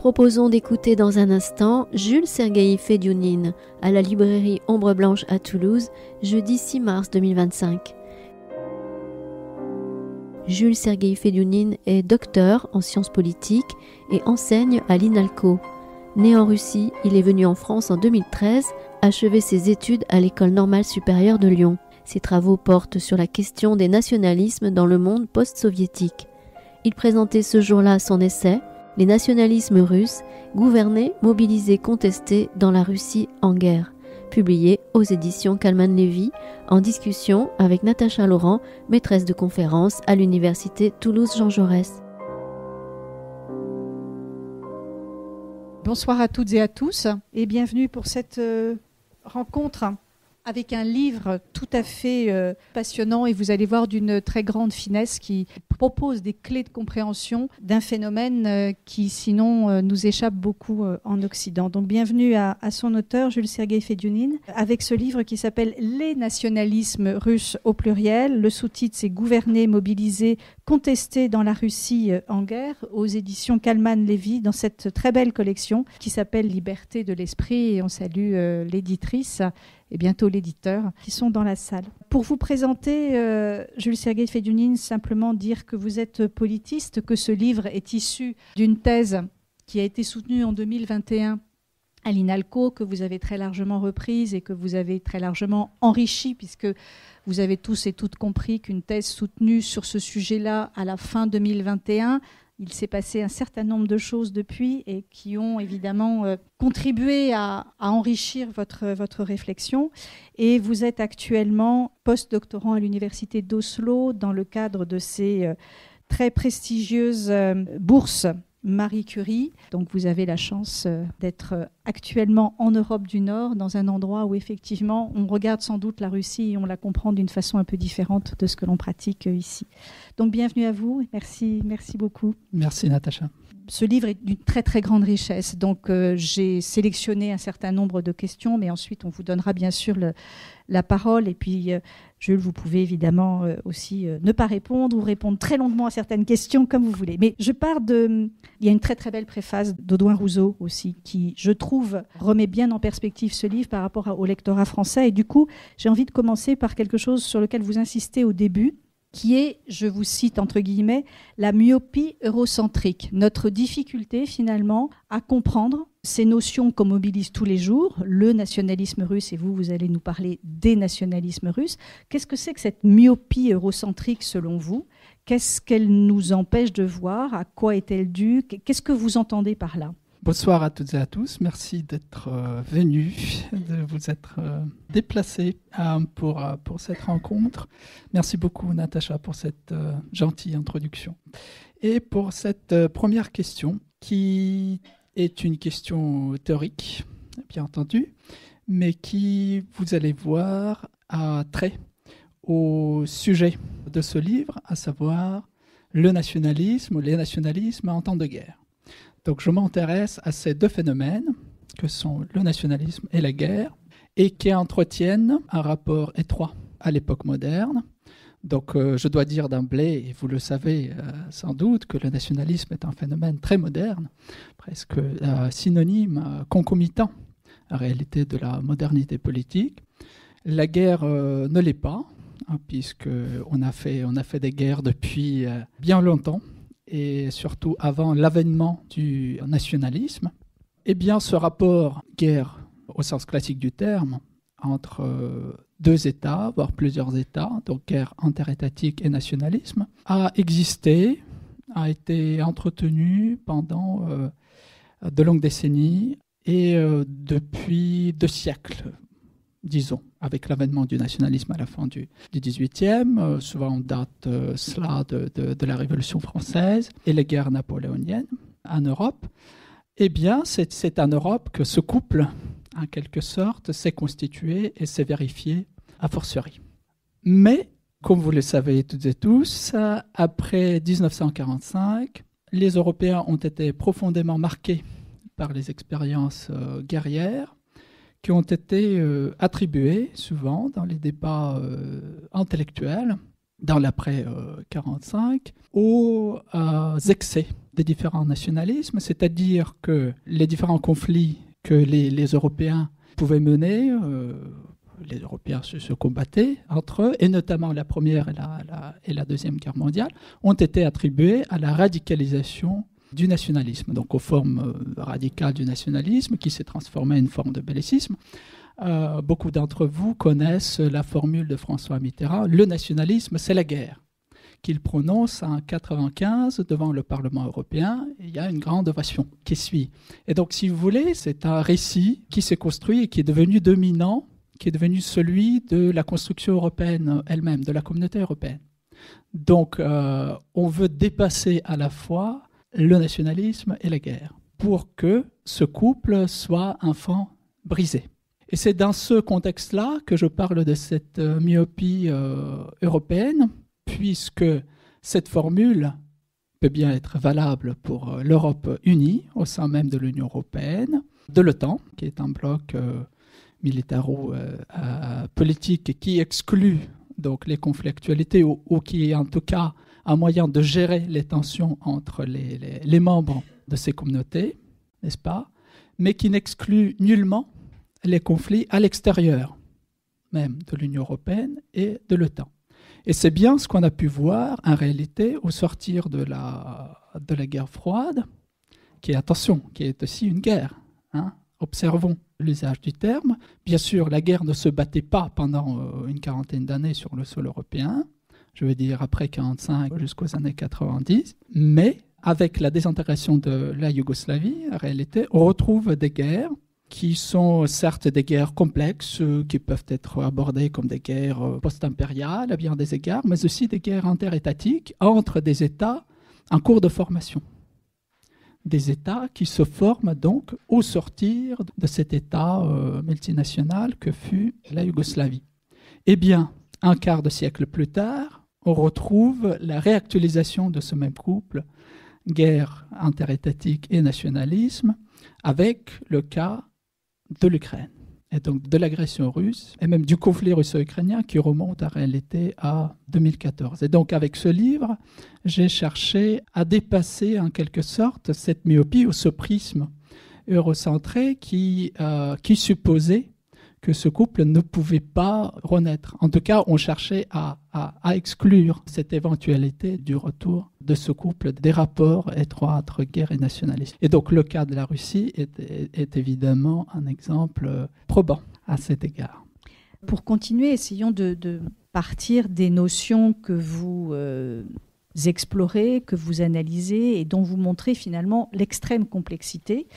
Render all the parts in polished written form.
proposons d'écouter dans un instant Jules Sergueï Fediounine à la librairie Ombre Blanche à Toulouse, jeudi 6 mars 2025. Jules Sergueï Fediounine est docteur en sciences politiques et enseigne à l'INALCO. Né en Russie, il est venu en France en 2013, achever ses études à l'École normale supérieure de Lyon. Ses travaux portent sur la question des nationalismes dans le monde post-soviétique. Il présentait ce jour-là son essai « Les nationalismes russes, gouverner, mobiliser, contester dans la Russie en guerre », publié aux éditions Kalman Levy, en discussion avec Natacha Laurent, maîtresse de conférence à l'université Toulouse-Jean Jaurès. Bonsoir à toutes et à tous et bienvenue pour cette rencontre avec un livre tout à fait passionnant et vous allez voir d'une très grande finesse qui propose des clés de compréhension d'un phénomène qui sinon nous échappe beaucoup en Occident. Donc bienvenue à son auteur Jules Sergueï Fediounine avec ce livre qui s'appelle « Les nationalismes russes au pluriel ». Le sous-titre c'est « Gouverner, mobiliser, contester dans la Russie en guerre » aux éditions Kalman Levy dans cette très belle collection qui s'appelle « Liberté de l'esprit » et on salue l'éditrice et bientôt l'éditeur, qui sont dans la salle. Pour vous présenter, Jules Sergueï Fediounine, simplement dire que vous êtes politiste, que ce livre est issu d'une thèse qui a été soutenue en 2021 à l'INALCO, que vous avez très largement reprise et que vous avez très largement enrichie, puisque vous avez tous et toutes compris qu'une thèse soutenue sur ce sujet-là à la fin 2021, il s'est passé un certain nombre de choses depuis et qui ont évidemment contribué à enrichir votre réflexion. Et vous êtes actuellement post-doctorant à l'université d'Oslo dans le cadre de ces très prestigieuses bourses Marie Curie. Donc vous avez la chance d'être actuellement en Europe du Nord, dans un endroit où effectivement on regarde sans doute la Russie et on la comprend d'une façon un peu différente de ce que l'on pratique ici. Donc bienvenue à vous, merci beaucoup. Merci Natacha. Ce livre est d'une très très grande richesse, donc j'ai sélectionné un certain nombre de questions, mais ensuite on vous donnera bien sûr la parole et puis Jules, vous pouvez évidemment aussi ne pas répondre ou répondre très longuement à certaines questions comme vous voulez. Mais je pars il y a une très très belle préface d'Audouin Rouzot aussi qui, je trouve, remet bien en perspective ce livre par rapport au lectorat français et du coup j'ai envie de commencer par quelque chose sur lequel vous insistez au début, qui est, je vous cite entre guillemets, la myopie eurocentrique, notre difficulté finalement à comprendre ces notions qu'on mobilise tous les jours, le nationalisme russe, et vous allez nous parler des nationalismes russes. Qu'est-ce que c'est que cette myopie eurocentrique selon vous ? Qu'est-ce qu'elle nous empêche de voir ? À quoi est-elle due ? Qu'est-ce que vous entendez par là ? Bonsoir à toutes et à tous. Merci d'être venus, de vous être déplacés pour cette rencontre. Merci beaucoup, Natacha, pour cette gentille introduction. Et pour cette première question, qui est une question théorique, bien entendu, mais qui, vous allez voir, a trait au sujet de ce livre, à savoir le nationalisme ou les nationalismes en temps de guerre. Donc je m'intéresse à ces deux phénomènes que sont le nationalisme et la guerre et qui entretiennent un rapport étroit à l'époque moderne. Donc je dois dire d'emblée, et vous le savez sans doute, que le nationalisme est un phénomène très moderne, presque synonyme, concomitant en réalité de la modernité politique. La guerre ne l'est pas, puisqu'on a fait des guerres depuis bien longtemps. Et surtout avant l'avènement du nationalisme, eh bien ce rapport guerre au sens classique du terme entre deux États, voire plusieurs États, donc guerre interétatique et nationalisme, a existé, a été entretenu pendant de longues décennies et depuis 2 siècles, disons, avec l'avènement du nationalisme à la fin du XVIIIe, souvent on date cela de la Révolution française et les guerres napoléoniennes en Europe, eh bien c'est en Europe que ce couple, en quelque sorte, s'est constitué et s'est vérifié a fortiori. Mais, comme vous le savez toutes et tous, après 1945, les Européens ont été profondément marqués par les expériences guerrières, qui ont été attribués souvent dans les débats intellectuels, dans l'après-45, aux excès des différents nationalismes, c'est-à-dire que les différents conflits que les Européens pouvaient mener, les Européens se combattaient entre eux, et notamment la Première et la Deuxième Guerre mondiale, ont été attribués à la radicalisation du nationalisme, donc aux formes radicales du nationalisme qui s'est transformé en une forme de bellicisme. Beaucoup d'entre vous connaissent la formule de François Mitterrand, le nationalisme, c'est la guerre, qu'il prononce en 1995 devant le Parlement européen. Il y a une grande ovation qui suit. Et donc, si vous voulez, c'est un récit qui s'est construit et qui est devenu dominant, qui est devenu celui de la construction européenne elle-même, de la communauté européenne. Donc, on veut dépasser à la fois le nationalisme et la guerre pour que ce couple soit enfin brisé. Et c'est dans ce contexte-là que je parle de cette myopie européenne, puisque cette formule peut bien être valable pour l'Europe unie, au sein même de l'Union européenne, de l'OTAN, qui est un bloc militaro-politique qui exclut donc les conflits actualités ou qui est en tout cas un moyen de gérer les tensions entre les membres de ces communautés, n'est-ce pas, mais qui n'exclut nullement les conflits à l'extérieur même de l'Union européenne et de l'OTAN. Et c'est bien ce qu'on a pu voir en réalité au sortir de la guerre froide, qui est aussi une guerre. Observons l'usage du terme. Bien sûr, la guerre ne se battait pas pendant une quarantaine d'années sur le sol européen, je veux dire après 1945 jusqu'aux années 90, mais avec la désintégration de la Yougoslavie, en réalité, on retrouve des guerres qui sont certes des guerres complexes, qui peuvent être abordées comme des guerres post-impériales à bien des égards, mais aussi des guerres interétatiques entre des États en cours de formation. Des États qui se forment donc au sortir de cet État multinational que fut la Yougoslavie. Eh bien, un quart de siècle plus tard, on retrouve la réactualisation de ce même couple, guerre interétatique et nationalisme, avec le cas de l'Ukraine, et donc de l'agression russe, et même du conflit russo-ukrainien qui remonte en réalité à 2014. Et donc avec ce livre, j'ai cherché à dépasser en quelque sorte cette myopie ou ce prisme eurocentré qui supposait que ce couple ne pouvait pas renaître. En tout cas, on cherchait à exclure cette éventualité du retour de ce couple, des rapports étroits entre guerre et nationalisme. Et donc le cas de la Russie est évidemment un exemple probant à cet égard. Pour continuer, essayons de partir des notions que vous explorez, que vous analysez et dont vous montrez finalement l'extrême complexité.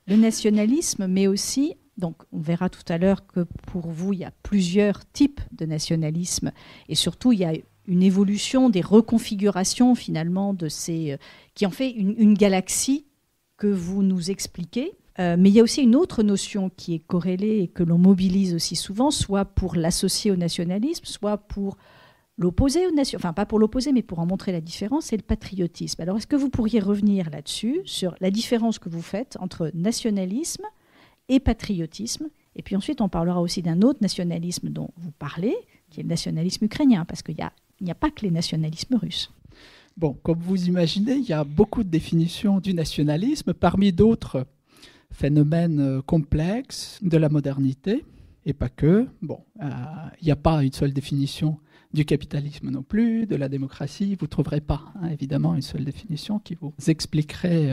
Le nationalisme, mais aussi... Donc, on verra tout à l'heure que pour vous, il y a plusieurs types de nationalisme et surtout, il y a une évolution des reconfigurations finalement de ces qui en fait une galaxie que vous nous expliquez. Mais il y a aussi une autre notion qui est corrélée et que l'on mobilise aussi souvent, soit pour l'associer au nationalisme, soit pour l'opposer au nationalisme. Enfin, pas pour l'opposer, mais pour en montrer la différence, c'est le patriotisme. Alors, est-ce que vous pourriez revenir là-dessus, sur la différence que vous faites entre nationalisme et patriotisme. Et puis ensuite, on parlera aussi d'un autre nationalisme dont vous parlez, qui est le nationalisme ukrainien, parce qu'il n'y a pas que les nationalismes russes. Bon, comme vous imaginez, il y a beaucoup de définitions du nationalisme, parmi d'autres phénomènes complexes de la modernité, et pas que. Bon, il n'y a pas une seule définition du capitalisme non plus, de la démocratie. Vous ne trouverez pas, évidemment, une seule définition qui vous expliquerait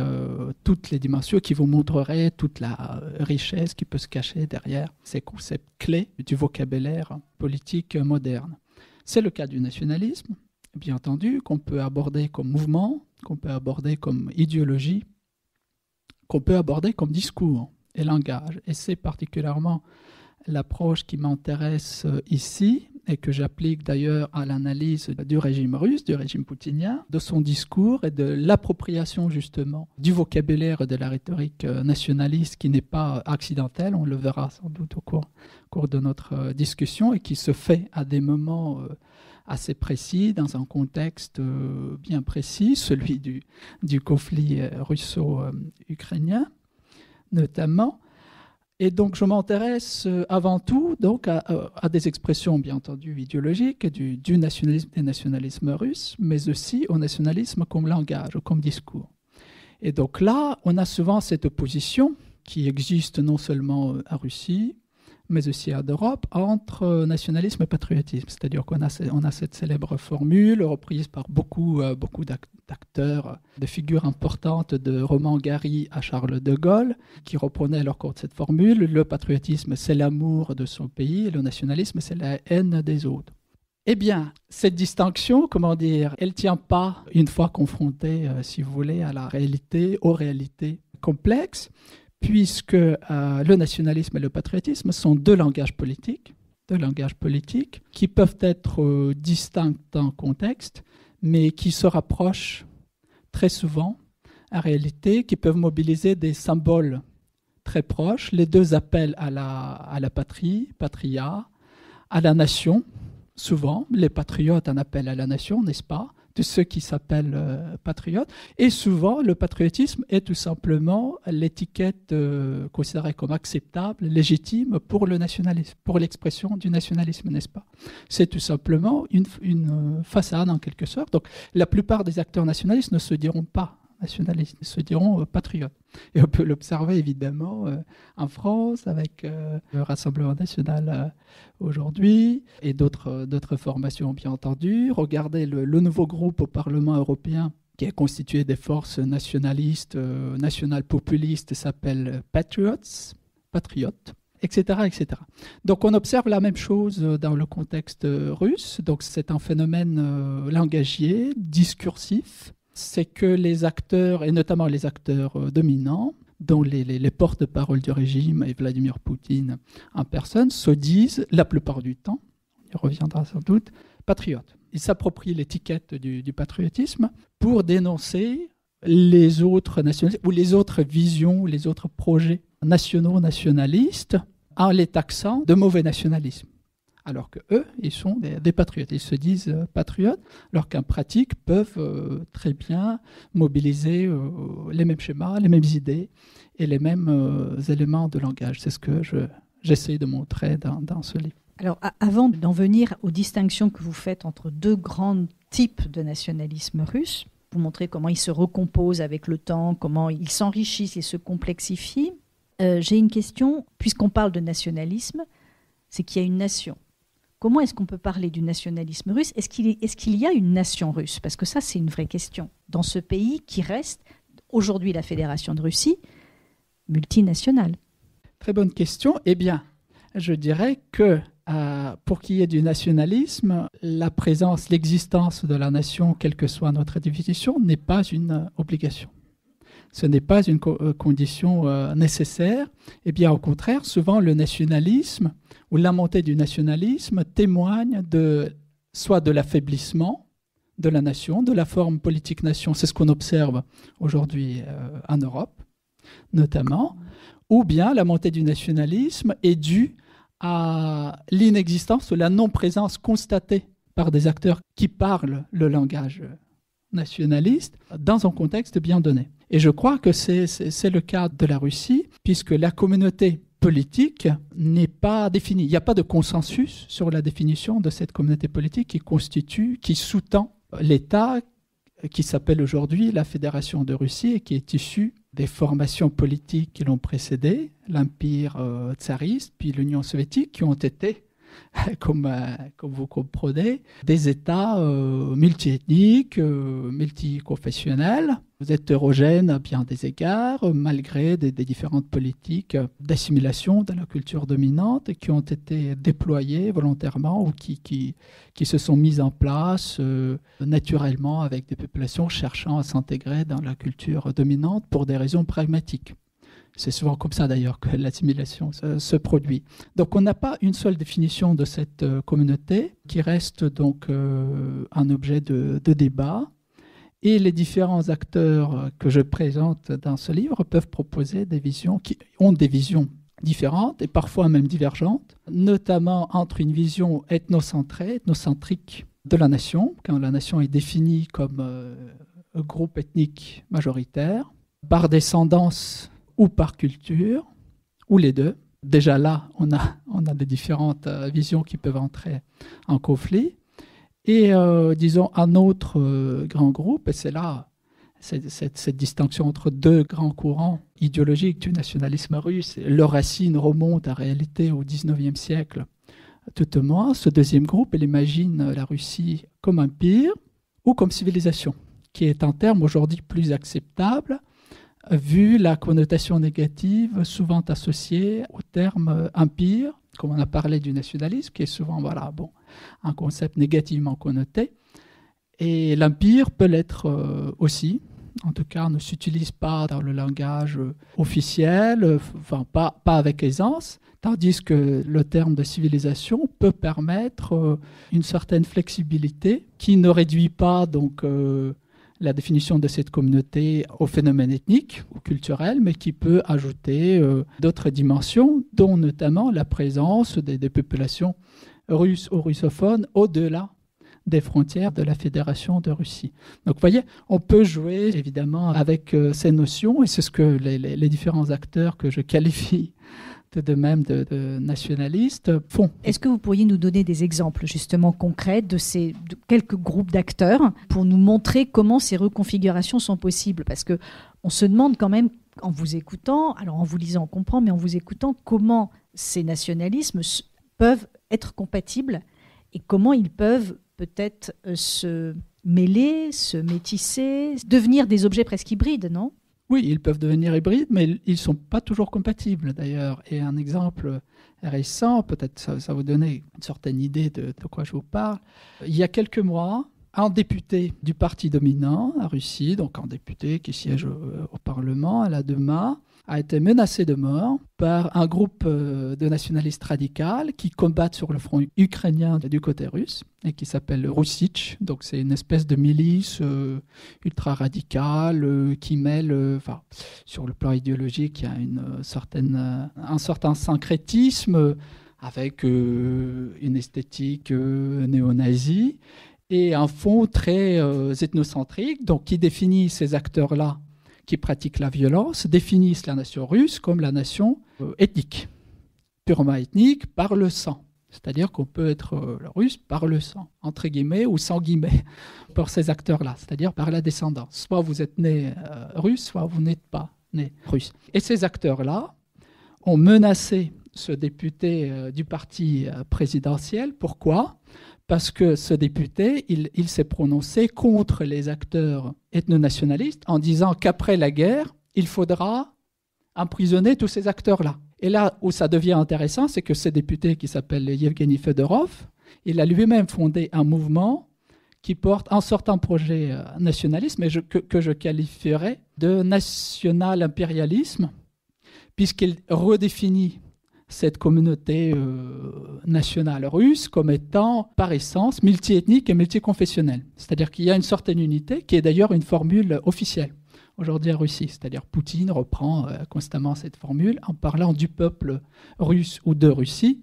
toutes les dimensions, qui vous montrerait toute la richesse qui peut se cacher derrière ces concepts clés du vocabulaire politique moderne. C'est le cas du nationalisme, bien entendu, qu'on peut aborder comme mouvement, qu'on peut aborder comme idéologie, qu'on peut aborder comme discours et langage. Et c'est particulièrement l'approche qui m'intéresse ici et que j'applique d'ailleurs à l'analyse du régime russe, du régime poutinien, de son discours et de l'appropriation justement du vocabulaire et de la rhétorique nationaliste qui n'est pas accidentelle, on le verra sans doute au cours de notre discussion, et qui se fait à des moments assez précis, dans un contexte bien précis, celui du conflit russo-ukrainien notamment. Et donc, je m'intéresse avant tout donc, à des expressions, bien entendu, idéologiques du nationalisme, des nationalismes russes, mais aussi au nationalisme comme langage, comme discours. Et donc là, on a souvent cette opposition qui existe non seulement en Russie, mais aussi en Europe, entre nationalisme et patriotisme. C'est-à-dire qu'on a cette célèbre formule reprise par beaucoup d'acteurs, de figures importantes de Romain Gary à Charles de Gaulle, qui reprenaient alors cette formule. Le patriotisme, c'est l'amour de son pays, et le nationalisme, c'est la haine des autres. Eh bien, cette distinction, elle ne tient pas une fois confrontée, si vous voulez, à la réalité, aux réalités complexes, puisque le nationalisme et le patriotisme sont deux langages politiques qui peuvent être distincts en contexte, mais qui se rapprochent très souvent en réalité, qui peuvent mobiliser des symboles très proches. Les deux appellent à la patrie, patria, à la nation. Souvent, les patriotes en appellent à la nation, n'est-ce pas ? De ceux qui s'appellent patriotes. Et souvent, le patriotisme est tout simplement l'étiquette considérée comme acceptable, légitime pour le nationalisme, pour l'expression du nationalisme, n'est-ce pas ? C'est tout simplement une façade en quelque sorte. Donc, la plupart des acteurs nationalistes ne se diront pas nationalistes, ils se diront patriotes. Et on peut l'observer évidemment en France avec le Rassemblement national aujourd'hui et d'autres formations bien entendu. Regardez le nouveau groupe au Parlement européen qui est constitué des forces nationalistes, national-populistes, s'appelle Patriots, etc., etc. Donc on observe la même chose dans le contexte russe. Donc c'est un phénomène langagier, discursif. C'est que les acteurs, et notamment les acteurs dominants, dont les porte-paroles du régime et Vladimir Poutine en personne, se disent, la plupart du temps, on y reviendra sans doute, patriotes. Ils s'approprient l'étiquette du patriotisme pour dénoncer les autres nationalistes ou les autres visions, les autres projets nationaux, nationalistes, en les taxant de mauvais nationalisme. Alors qu'eux, ils sont des patriotes. Ils se disent patriotes, alors qu'en pratique peuvent très bien mobiliser les mêmes schémas, les mêmes idées et les mêmes éléments de langage. C'est ce que j'essaie de montrer dans ce livre. Alors, avant d'en venir aux distinctions que vous faites entre deux grands types de nationalisme russe, vous montrez comment ils se recomposent avec le temps, comment ils s'enrichissent et se complexifient. J'ai une question, puisqu'on parle de nationalisme, c'est qu'il y a une nation. Comment est-ce qu'on peut parler du nationalisme russe ? Est-ce qu'il y a une nation russe ? Parce que ça, c'est une vraie question. Dans ce pays qui reste, aujourd'hui la Fédération de Russie, multinationale. Très bonne question. Eh bien, je dirais que pour qu'il y ait du nationalisme, la présence, l'existence de la nation, quelle que soit notre définition, n'est pas une obligation. Ce n'est pas une condition nécessaire. Et bien au contraire, souvent le nationalisme ou la montée du nationalisme témoigne soit de l'affaiblissement de la nation, de la forme politique-nation. C'est ce qu'on observe aujourd'hui en Europe, notamment. Ou bien la montée du nationalisme est due à l'inexistence ou la non-présence constatée par des acteurs qui parlent le langage nationaliste dans un contexte bien donné. Et je crois que c'est le cas de la Russie, puisque la communauté politique n'est pas définie. Il n'y a pas de consensus sur la définition de cette communauté politique qui sous-tend l'État qui s'appelle aujourd'hui la Fédération de Russie et qui est issue des formations politiques qui l'ont précédé, l'Empire tsariste, puis l'Union soviétique, qui ont été, comme vous comprenez, des États multiethniques, multiconfessionnels, hétérogènes à bien des égards, malgré des différentes politiques d'assimilation de la culture dominante qui ont été déployées volontairement ou qui se sont mises en place naturellement avec des populations cherchant à s'intégrer dans la culture dominante pour des raisons pragmatiques. C'est souvent comme ça d'ailleurs que l'assimilation se produit. Donc on n'a pas une seule définition de cette communauté qui reste donc un objet de débat. Et les différents acteurs que je présente dans ce livre peuvent proposer des visions qui ont des visions différentes et parfois même divergentes, notamment entre une vision ethnocentrique de la nation, quand la nation est définie comme un groupe ethnique majoritaire, par descendance ou par culture, ou les deux. Déjà là, on a des différentes visions qui peuvent entrer en conflit. Et disons un autre grand groupe, et c'est là cette distinction entre deux grands courants idéologiques du nationalisme russe. Leurs racines remontent en réalité au XIXe siècle. Tout au moins, ce deuxième groupe, il imagine la Russie comme empire ou comme civilisation, qui est un terme aujourd'hui plus acceptable, vu la connotation négative souvent associée au terme empire, comme on a parlé du nationalisme, qui est souvent un concept négativement connoté. Et l'empire peut l'être aussi. En tout cas, ne s'utilise pas dans le langage officiel, pas avec aisance, tandis que le terme de civilisation peut permettre une certaine flexibilité qui ne réduit pas donc la définition de cette communauté au phénomène ethnique ou culturel, mais qui peut ajouter d'autres dimensions, dont notamment la présence des populations russes ou russophones au-delà des frontières de la Fédération de Russie. Donc vous voyez, on peut jouer évidemment avec ces notions, et c'est ce que les différents acteurs que je qualifie de même de nationalistes font. Est-ce que vous pourriez nous donner des exemples justement concrets de quelques groupes d'acteurs pour nous montrer comment ces reconfigurations sont possibles? Parce qu'on se demande quand même, en vous écoutant, alors en vous lisant on comprend, mais en vous écoutant, comment ces nationalismes peuvent être compatibles et comment ils peuvent peut-être se mêler, se métisser, devenir des objets presque hybrides, non? Oui, ils peuvent devenir hybrides, mais ils ne sont pas toujours compatibles d'ailleurs. Et un exemple récent, peut-être ça va vous donner une certaine idée de quoi je vous parle. Il y a quelques mois, un député du parti dominant en Russie, donc un député qui siège au Parlement, à la Duma, a été menacé de mort par un groupe de nationalistes radicaux qui combattent sur le front ukrainien du côté russe et qui s'appelle Russich. Donc c'est une espèce de milice ultra-radicale qui mêle, sur le plan idéologique, il y a un certain syncrétisme avec une esthétique néo-nazie et un fond très ethnocentrique, donc qui définit ces acteurs-là qui pratiquent la violence, définissent la nation russe comme la nation ethnique, purement ethnique, par le sang. C'est-à-dire qu'on peut être russe par le sang, entre guillemets, ou sans guillemets, pour ces acteurs-là, c'est-à-dire par la descendance. Soit vous êtes né russe, soit vous n'êtes pas né russe. Et ces acteurs-là ont menacé ce député du parti présidentiel. Pourquoi ? Parce que ce député, il s'est prononcé contre les acteurs ethno-nationalistes en disant qu'après la guerre, il faudra emprisonner tous ces acteurs-là. Et là où ça devient intéressant, c'est que ce député qui s'appelle Yevgeny Fedorov, il a lui-même fondé un mouvement qui porte un certain projet nationaliste, mais que je qualifierais de national-impérialisme, puisqu'il redéfinit cette communauté nationale russe comme étant par essence multiethnique et multiconfessionnelle. C'est-à-dire qu'il y a une certaine unité qui est d'ailleurs une formule officielle aujourd'hui en Russie. C'est-à-dire Poutine reprend constamment cette formule en parlant du peuple russe ou de Russie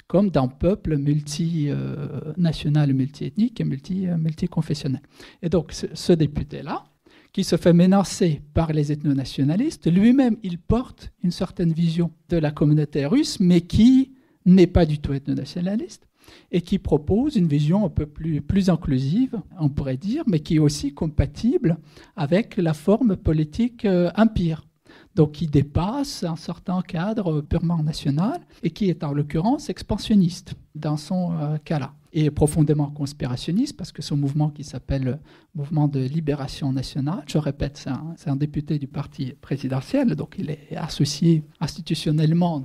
comme d'un peuple multinational, multiethnique et multiconfessionnel. Et donc ce député-là, qui se fait menacer par les ethno-nationalistes, lui-même, il porte une certaine vision de la communauté russe, mais qui n'est pas du tout ethno-nationaliste, et qui propose une vision un peu plus inclusive, on pourrait dire, mais qui est aussi compatible avec la forme politique empire. Donc qui dépasse un certain cadre purement national, et qui est en l'occurrence expansionniste dans son cas-là. Et profondément conspirationniste, parce que ce mouvement qui s'appelle Mouvement de libération nationale, je répète, c'est un député du parti présidentiel, donc il est associé institutionnellement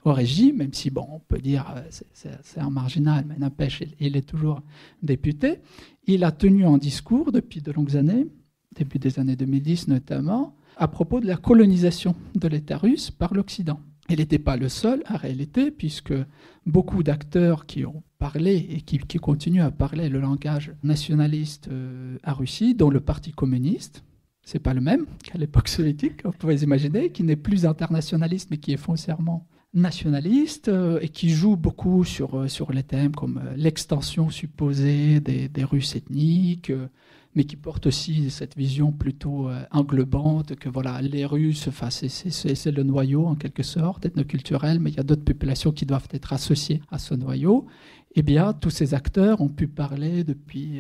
au régime, même si, on peut dire c'est un marginal, mais n'empêche, il est toujours député. Il a tenu un discours depuis de longues années, début des années 2010 notamment, à propos de la colonisation de l'État russe par l'Occident. Il n'était pas le seul, en réalité, puisque beaucoup d'acteurs qui ont parlé et qui continuent à parler le langage nationaliste à Russie, dont le Parti communiste, c'est pas le même qu'à l'époque soviétique, vous pouvez imaginer, qui n'est plus internationaliste, mais qui est foncièrement nationaliste et qui joue beaucoup sur les thèmes comme l'extension supposée des Russes ethniques, mais qui porte aussi cette vision plutôt englobante que les Russes, c'est le noyau en quelque sorte, ethnoculturel, mais il y a d'autres populations qui doivent être associées à ce noyau. eh bien, tous ces acteurs ont pu parler depuis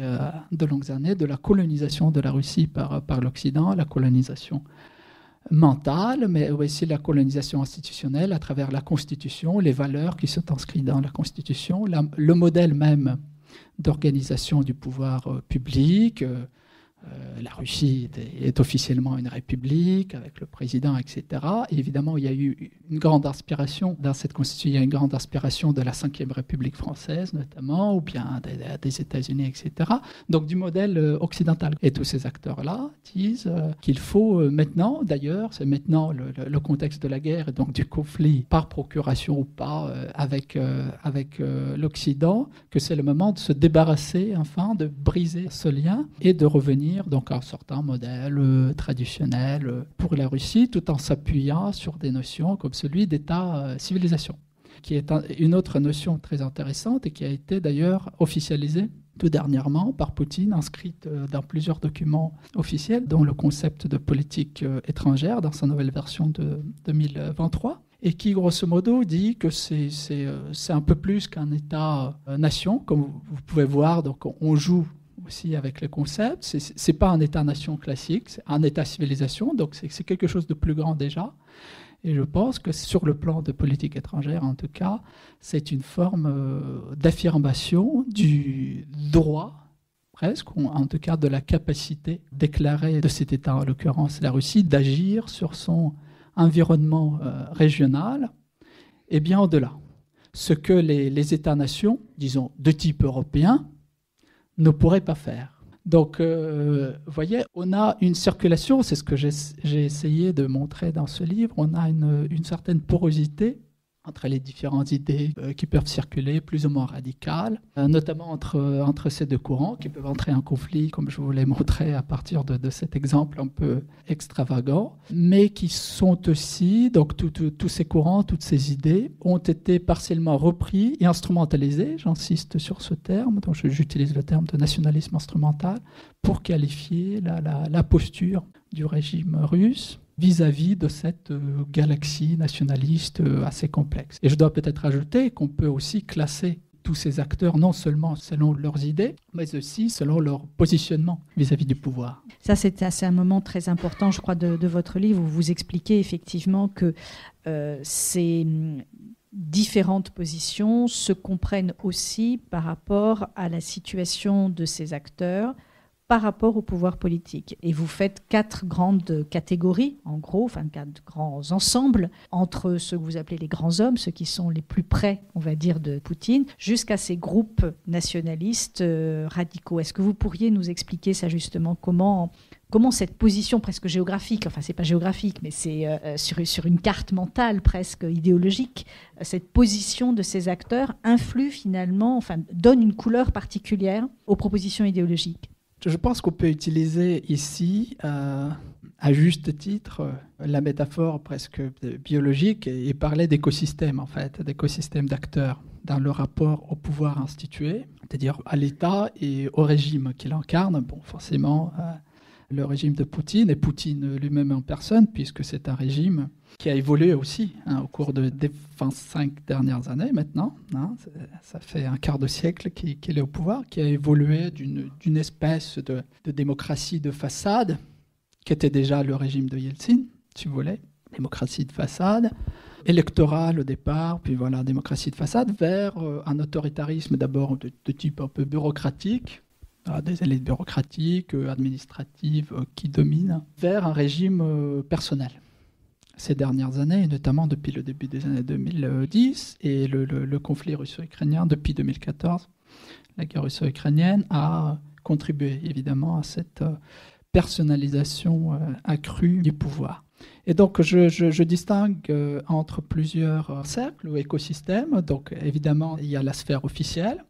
de longues années de la colonisation de la Russie par l'Occident, la colonisation mentale, mais aussi la colonisation institutionnelle à travers la Constitution, les valeurs qui sont inscrites dans la Constitution, le modèle même d'organisation du pouvoir public. La Russie est officiellement une république avec le président, etc. Et évidemment, il y a eu une grande inspiration dans cette constitution. Il y a une grande inspiration de la Ve République française, notamment, ou bien des États-Unis, etc. Donc du modèle occidental. Et tous ces acteurs-là disent qu'il faut maintenant, d'ailleurs, c'est maintenant le contexte de la guerre et donc du conflit par procuration ou pas avec l'Occident, que c'est le moment de se débarrasser, enfin, de briser ce lien et de revenir donc à un certain modèle traditionnel pour la Russie, tout en s'appuyant sur des notions comme celui d'État-civilisation, qui est une autre notion très intéressante et qui a été d'ailleurs officialisée tout dernièrement par Poutine, inscrite dans plusieurs documents officiels, dont le concept de politique étrangère dans sa nouvelle version de 2023. Et qui, grosso modo, dit que c'est un peu plus qu'un État-nation, comme vous pouvez voir. Donc, on joue aussi avec le concept. C'est pas un État-nation classique, c'est un État-civilisation, donc c'est quelque chose de plus grand déjà. Et je pense que sur le plan de politique étrangère, en tout cas, c'est une forme d'affirmation du droit, presque, ou en tout cas de la capacité déclarée de cet État, en l'occurrence la Russie, d'agir sur son environnement régional et bien au-delà. Ce que les États-nations, disons de type européen, ne pourraient pas faire. Donc, vous voyez, on a une circulation, c'est ce que j'ai essayé de montrer dans ce livre, on a une certaine porosité entre les différentes idées qui peuvent circuler, plus ou moins radicales, notamment entre ces deux courants qui peuvent entrer en conflit, comme je vous l'ai montré à partir de cet exemple un peu extravagant, mais qui sont aussi, donc tous ces courants, toutes ces idées ont été partiellement repris et instrumentalisés, j'insiste sur ce terme, donc j'utilise le terme de nationalisme instrumental, pour qualifier la posture du régime russe vis-à-vis de cette galaxie nationaliste assez complexe. Et je dois peut-être ajouter qu'on peut aussi classer tous ces acteurs non seulement selon leurs idées, mais aussi selon leur positionnement vis-à-vis du pouvoir. Ça, c'est un moment très important, je crois, de votre livre, où vous expliquez effectivement que ces différentes positions se comprennent aussi par rapport à la situation de ces acteurs, par rapport au pouvoir politique. Et vous faites 4 grandes catégories, en gros, enfin 4 grands ensembles, entre ceux que vous appelez les grands hommes, ceux qui sont les plus près, on va dire, de Poutine, jusqu'à ces groupes nationalistes radicaux. Est-ce que vous pourriez nous expliquer ça justement, comment cette position presque géographique, enfin c'est pas géographique, mais c'est sur une carte mentale presque idéologique, cette position de ces acteurs influe finalement, enfin donne une couleur particulière aux propositions idéologiques? Je pense qu'on peut utiliser ici, à juste titre, la métaphore presque biologique et parler d'écosystème, en fait, d'écosystème d'acteurs dans le rapport au pouvoir institué, c'est-à-dire à l'État et au régime qu'il incarne. Bon, forcément, le régime de Poutine, et Poutine lui-même en personne, puisque c'est un régime qui a évolué aussi au cours des 25 dernières années maintenant. Ça fait un quart de siècle qu'il est au pouvoir, qui a évolué d'une espèce de démocratie de façade, qui était déjà le régime de Yeltsin, si vous voulez, démocratie de façade, électorale au départ, puis voilà, démocratie de façade, vers un autoritarisme d'abord de type un peu bureaucratique, des élites bureaucratiques, administratives qui dominent, vers un régime personnel. Ces dernières années, et notamment depuis le début des années 2010 et le conflit russo-ukrainien depuis 2014, la guerre russo-ukrainienne a contribué évidemment à cette personnalisation accrue du pouvoir. Et donc je distingue entre plusieurs cercles ou écosystèmes. Donc évidemment, il y a la sphère officielle,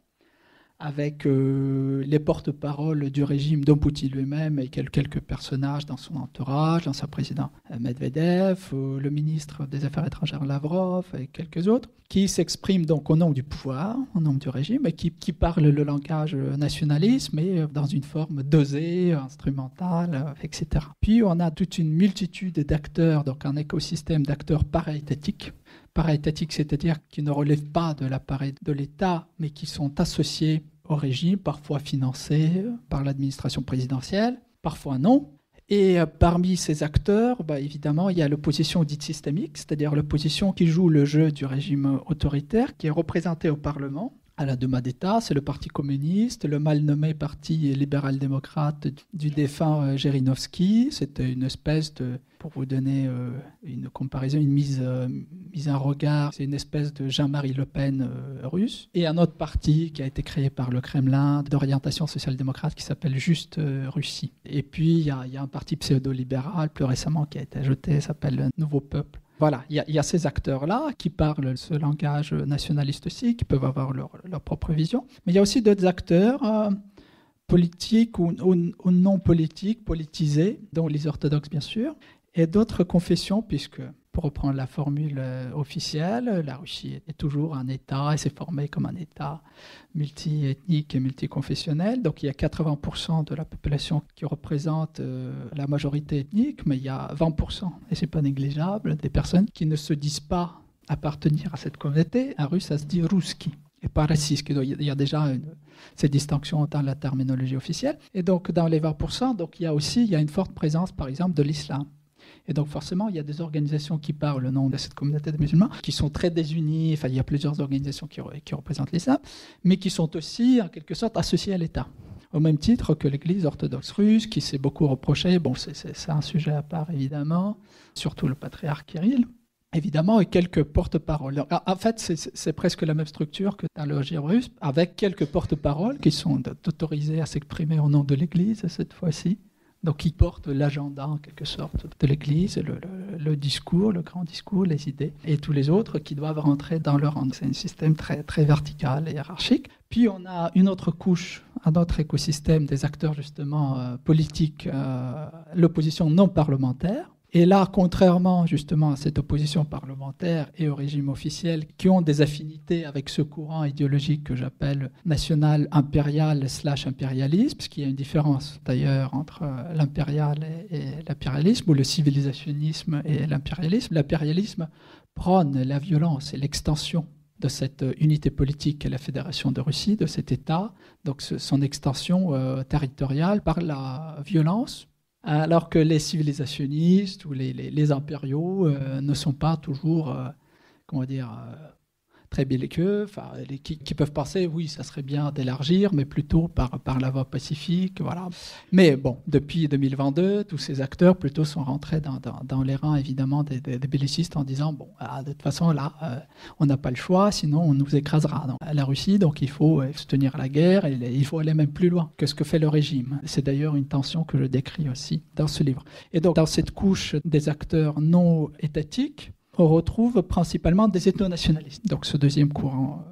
avec les porte-paroles du régime, dont Poutine lui-même et quelques personnages dans son entourage, l'ancien président Medvedev, le ministre des Affaires étrangères Lavrov et quelques autres, qui s'expriment donc au nom du pouvoir, au nom du régime, et qui parlent le langage nationaliste, mais dans une forme dosée, instrumentale, etc. Puis on a toute une multitude d'acteurs, donc un écosystème d'acteurs para-étatiques para-étatiques, c'est-à-dire qui ne relèvent pas de l'appareil de l'État, mais qui sont associés au régime, parfois financés par l'administration présidentielle, parfois non. Et parmi ces acteurs, évidemment, il y a l'opposition dite systémique, c'est-à-dire l'opposition qui joue le jeu du régime autoritaire, qui est représentée au Parlement. À la Duma d'État, c'est le Parti communiste, le mal nommé Parti libéral-démocrate du défunt Zhirinovski. C'était une espèce de, pour vous donner une comparaison, une mise en regard, c'est une espèce de Jean-Marie Le Pen russe. Et un autre parti qui a été créé par le Kremlin d'orientation social-démocrate qui s'appelle Juste Russie. Et puis il y a un parti pseudo-libéral plus récemment qui a été ajouté, s'appelle le Nouveau Peuple. Voilà, il y a ces acteurs-là qui parlent ce langage nationaliste aussi, qui peuvent avoir leur propre vision. Mais il y a aussi d'autres acteurs politiques ou non politiques, politisés, dont les orthodoxes bien sûr, et d'autres confessions, puisque, pour reprendre la formule officielle, la Russie est toujours un État et s'est formé comme un État multi-ethnique et multiconfessionnel. Donc il y a 80% de la population qui représente la majorité ethnique, mais il y a 20%, et ce n'est pas négligeable, des personnes qui ne se disent pas appartenir à cette communauté. En russe, ça se dit ruski et pas rossiski. Il y a déjà ces distinctions dans la terminologie officielle. Et donc dans les 20%, donc, il y a une forte présence, par exemple, de l'islam. Et donc forcément, il y a des organisations qui parlent au nom de cette communauté de musulmans, qui sont très désunies. Enfin, il y a plusieurs organisations qui représentent l'islam, mais qui sont aussi, en quelque sorte, associées à l'État. Au même titre que l'Église orthodoxe russe, qui s'est beaucoup reprochée, bon, c'est un sujet à part évidemment, surtout le patriarche Kirill, évidemment, et quelques porte-paroles. En fait, c'est presque la même structure que dans le régime russe, avec quelques porte-paroles qui sont autorisés à s'exprimer au nom de l'Église cette fois-ci. Donc, qui portent l'agenda, en quelque sorte, de l'Église, le discours, le grand discours, les idées, et tous les autres qui doivent rentrer dans leur rang. C'est un système très, très vertical et hiérarchique. Puis, on a une autre couche, un autre écosystème des acteurs, justement, politiques, l'opposition non parlementaire. Et là, contrairement justement à cette opposition parlementaire et au régime officiel, qui ont des affinités avec ce courant idéologique que j'appelle national impérial / impérialisme, parce qu'il y a une différence d'ailleurs entre l'impérial et l'impérialisme, ou le civilisationnisme et l'impérialisme. L'impérialisme prône la violence et l'extension de cette unité politique qu'est la Fédération de Russie, de cet État, donc son extension territoriale par la violence, alors que les civilisationnistes ou les impériaux ne sont pas toujours, très belliqueux, qui peuvent penser, oui, ça serait bien d'élargir, mais plutôt par la voie pacifique, voilà. Mais bon, depuis 2022, tous ces acteurs plutôt sont rentrés dans les rangs, évidemment, des bellicistes en disant, bon, de toute façon, là, on n'a pas le choix, sinon on nous écrasera. Donc, la Russie, donc il faut se tenir à la guerre, et il faut aller même plus loin que ce que fait le régime. C'est d'ailleurs une tension que je décris aussi dans ce livre. Et donc, dans cette couche des acteurs non étatiques, on retrouve principalement des ethno-nationalistes. Donc ce deuxième courant,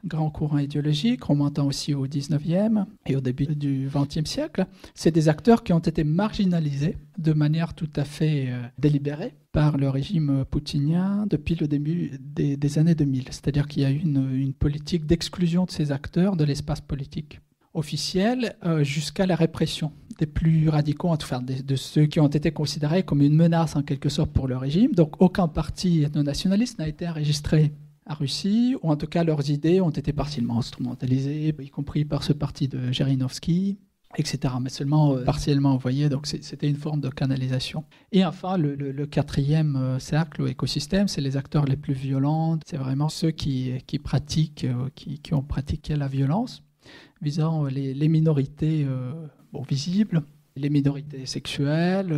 grand courant idéologique, remontant aussi au 19e et au début du 20e siècle, c'est des acteurs qui ont été marginalisés de manière tout à fait délibérée par le régime poutinien depuis le début des années 2000. C'est-à-dire qu'il y a eu une politique d'exclusion de ces acteurs de l'espace politique officiel jusqu'à la répression des plus radicaux, enfin de ceux qui ont été considérés comme une menace en quelque sorte pour le régime. Donc aucun parti ethno-nationaliste n'a été enregistré en Russie, ou en tout cas leurs idées ont été partiellement instrumentalisées, y compris par ce parti de Zhirinovski, etc. Mais seulement partiellement, vous voyez, donc c'était une forme de canalisation. Et enfin, le quatrième cercle ou écosystème, c'est les acteurs les plus violents, c'est vraiment ceux qui pratiquent, qui ont pratiqué la violence, visant les minorités visibles, les minorités sexuelles,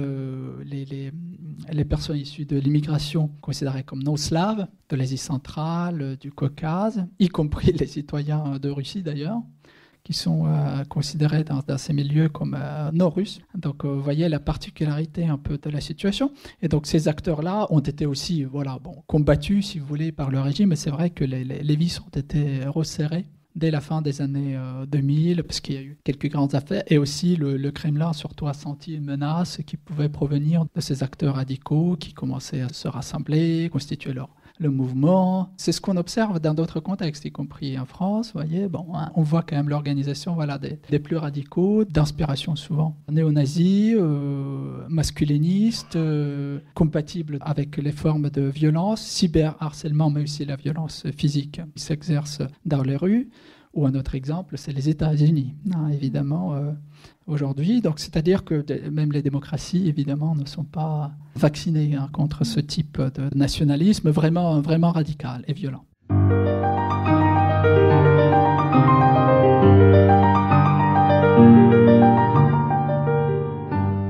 les personnes issues de l'immigration considérées comme non-slaves, de l'Asie centrale, du Caucase, y compris les citoyens de Russie d'ailleurs, qui sont considérés dans ces milieux comme non-russes. Donc vous voyez la particularité un peu de la situation. Et donc ces acteurs-là ont été aussi combattus, si vous voulez, par le régime. Et c'est vrai que les vis ont été resserrées dès la fin des années 2000, parce qu'il y a eu quelques grandes affaires, et aussi le Kremlin surtout a senti une menace qui pouvait provenir de ces acteurs radicaux qui commençaient à se rassembler, constituer le mouvement. C'est ce qu'on observe dans d'autres contextes, y compris en France. Vous voyez, on voit quand même l'organisation des plus radicaux, d'inspiration souvent néo-nazis, masculinistes, compatibles avec les formes de violence, cyberharcèlement, mais aussi la violence physique qui s'exerce dans les rues. Ou un autre exemple, c'est les États-Unis, évidemment, aujourd'hui. Donc, c'est-à-dire que même les démocraties, évidemment, ne sont pas vaccinées contre ce type de nationalisme vraiment, vraiment radical et violent.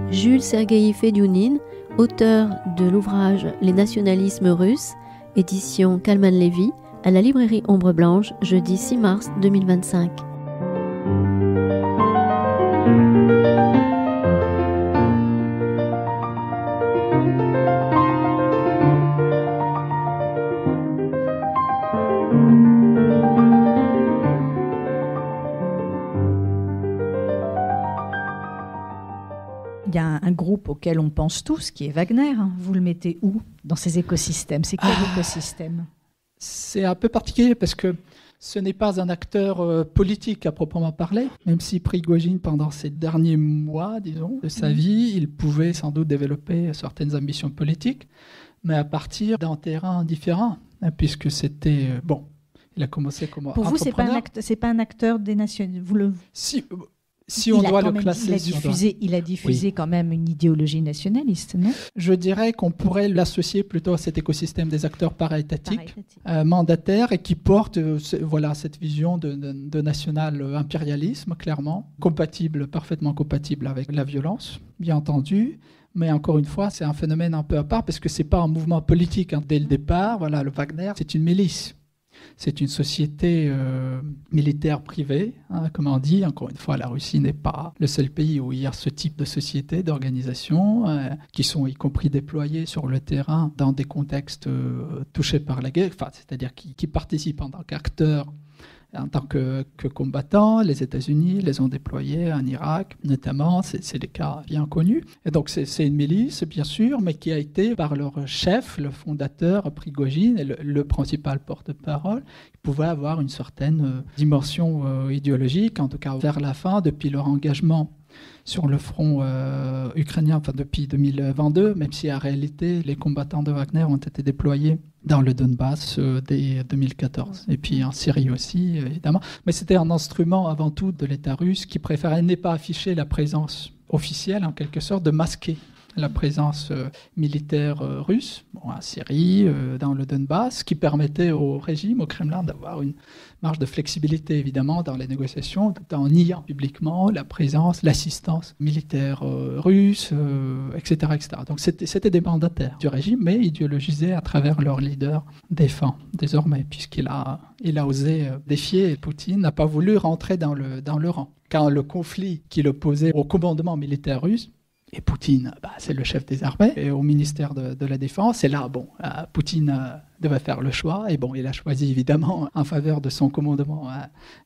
Jules Sergueï Fediounine, auteur de l'ouvrage Les nationalismes russes, édition Kalman Levy, à la librairie Ombre Blanche, jeudi 6 mars 2025. Il y a un groupe auquel on pense tous, qui est Wagner. Vous le mettez où dans ces écosystèmes? C'est quel écosystème? C'est un peu particulier parce que ce n'est pas un acteur politique à proprement parler, même si Prigojine, pendant ces derniers mois, disons, de sa vie, il pouvait sans doute développer certaines ambitions politiques, mais à partir d'un terrain différent, puisque c'était... il a commencé comme entrepreneur. Pour vous, c'est pas un acteur des nations. Si on doit le classer... Il a diffusé quand même une idéologie nationaliste, non? Je dirais qu'on pourrait l'associer plutôt à cet écosystème des acteurs para-étatiques, mandataires, et qui portent cette vision de national-impérialisme, clairement, parfaitement compatible avec la violence, bien entendu. Mais encore une fois, c'est un phénomène un peu à part, parce que ce n'est pas un mouvement politique. Dès le départ, le Wagner, c'est une milice. C'est une société militaire privée, comme on dit. Encore une fois, la Russie n'est pas le seul pays où il y a ce type de société, d'organisation, qui sont y compris déployées sur le terrain dans des contextes touchés par la guerre, c'est-à-dire qui participent en tant qu'acteurs, en tant que combattants. Les États-Unis les ont déployés en Irak, notamment. C'est des cas bien connus. Et donc, c'est une milice, bien sûr, mais qui a été, par leur chef, le fondateur, Prigojine, et le principal porte-parole, qui pouvait avoir une certaine dimension idéologique, en tout cas vers la fin, depuis leur engagement sur le front ukrainien, depuis 2022, même si en réalité, les combattants de Wagner ont été déployés dans le Donbass dès 2014. Et puis en Syrie aussi, évidemment. Mais c'était un instrument avant tout de l'État russe qui préférait ne pas afficher la présence officielle, en quelque sorte, de masquer la présence militaire russe en Syrie, dans le Donbass, qui permettait au régime, au Kremlin, d'avoir une marge de flexibilité, évidemment, dans les négociations, tout en niant publiquement la présence, l'assistance militaire russe, etc., etc. Donc c'était des mandataires du régime, mais idéologisés à travers leur leader défunt, désormais, puisqu'il a osé défier. Poutine n'a pas voulu rentrer dans le rang. Quand le conflit qui l'opposait au commandement militaire russe, et Poutine, c'est le chef des armées, et au ministère de la Défense. Et là, Poutine devait faire le choix. Et il a choisi évidemment en faveur de son commandement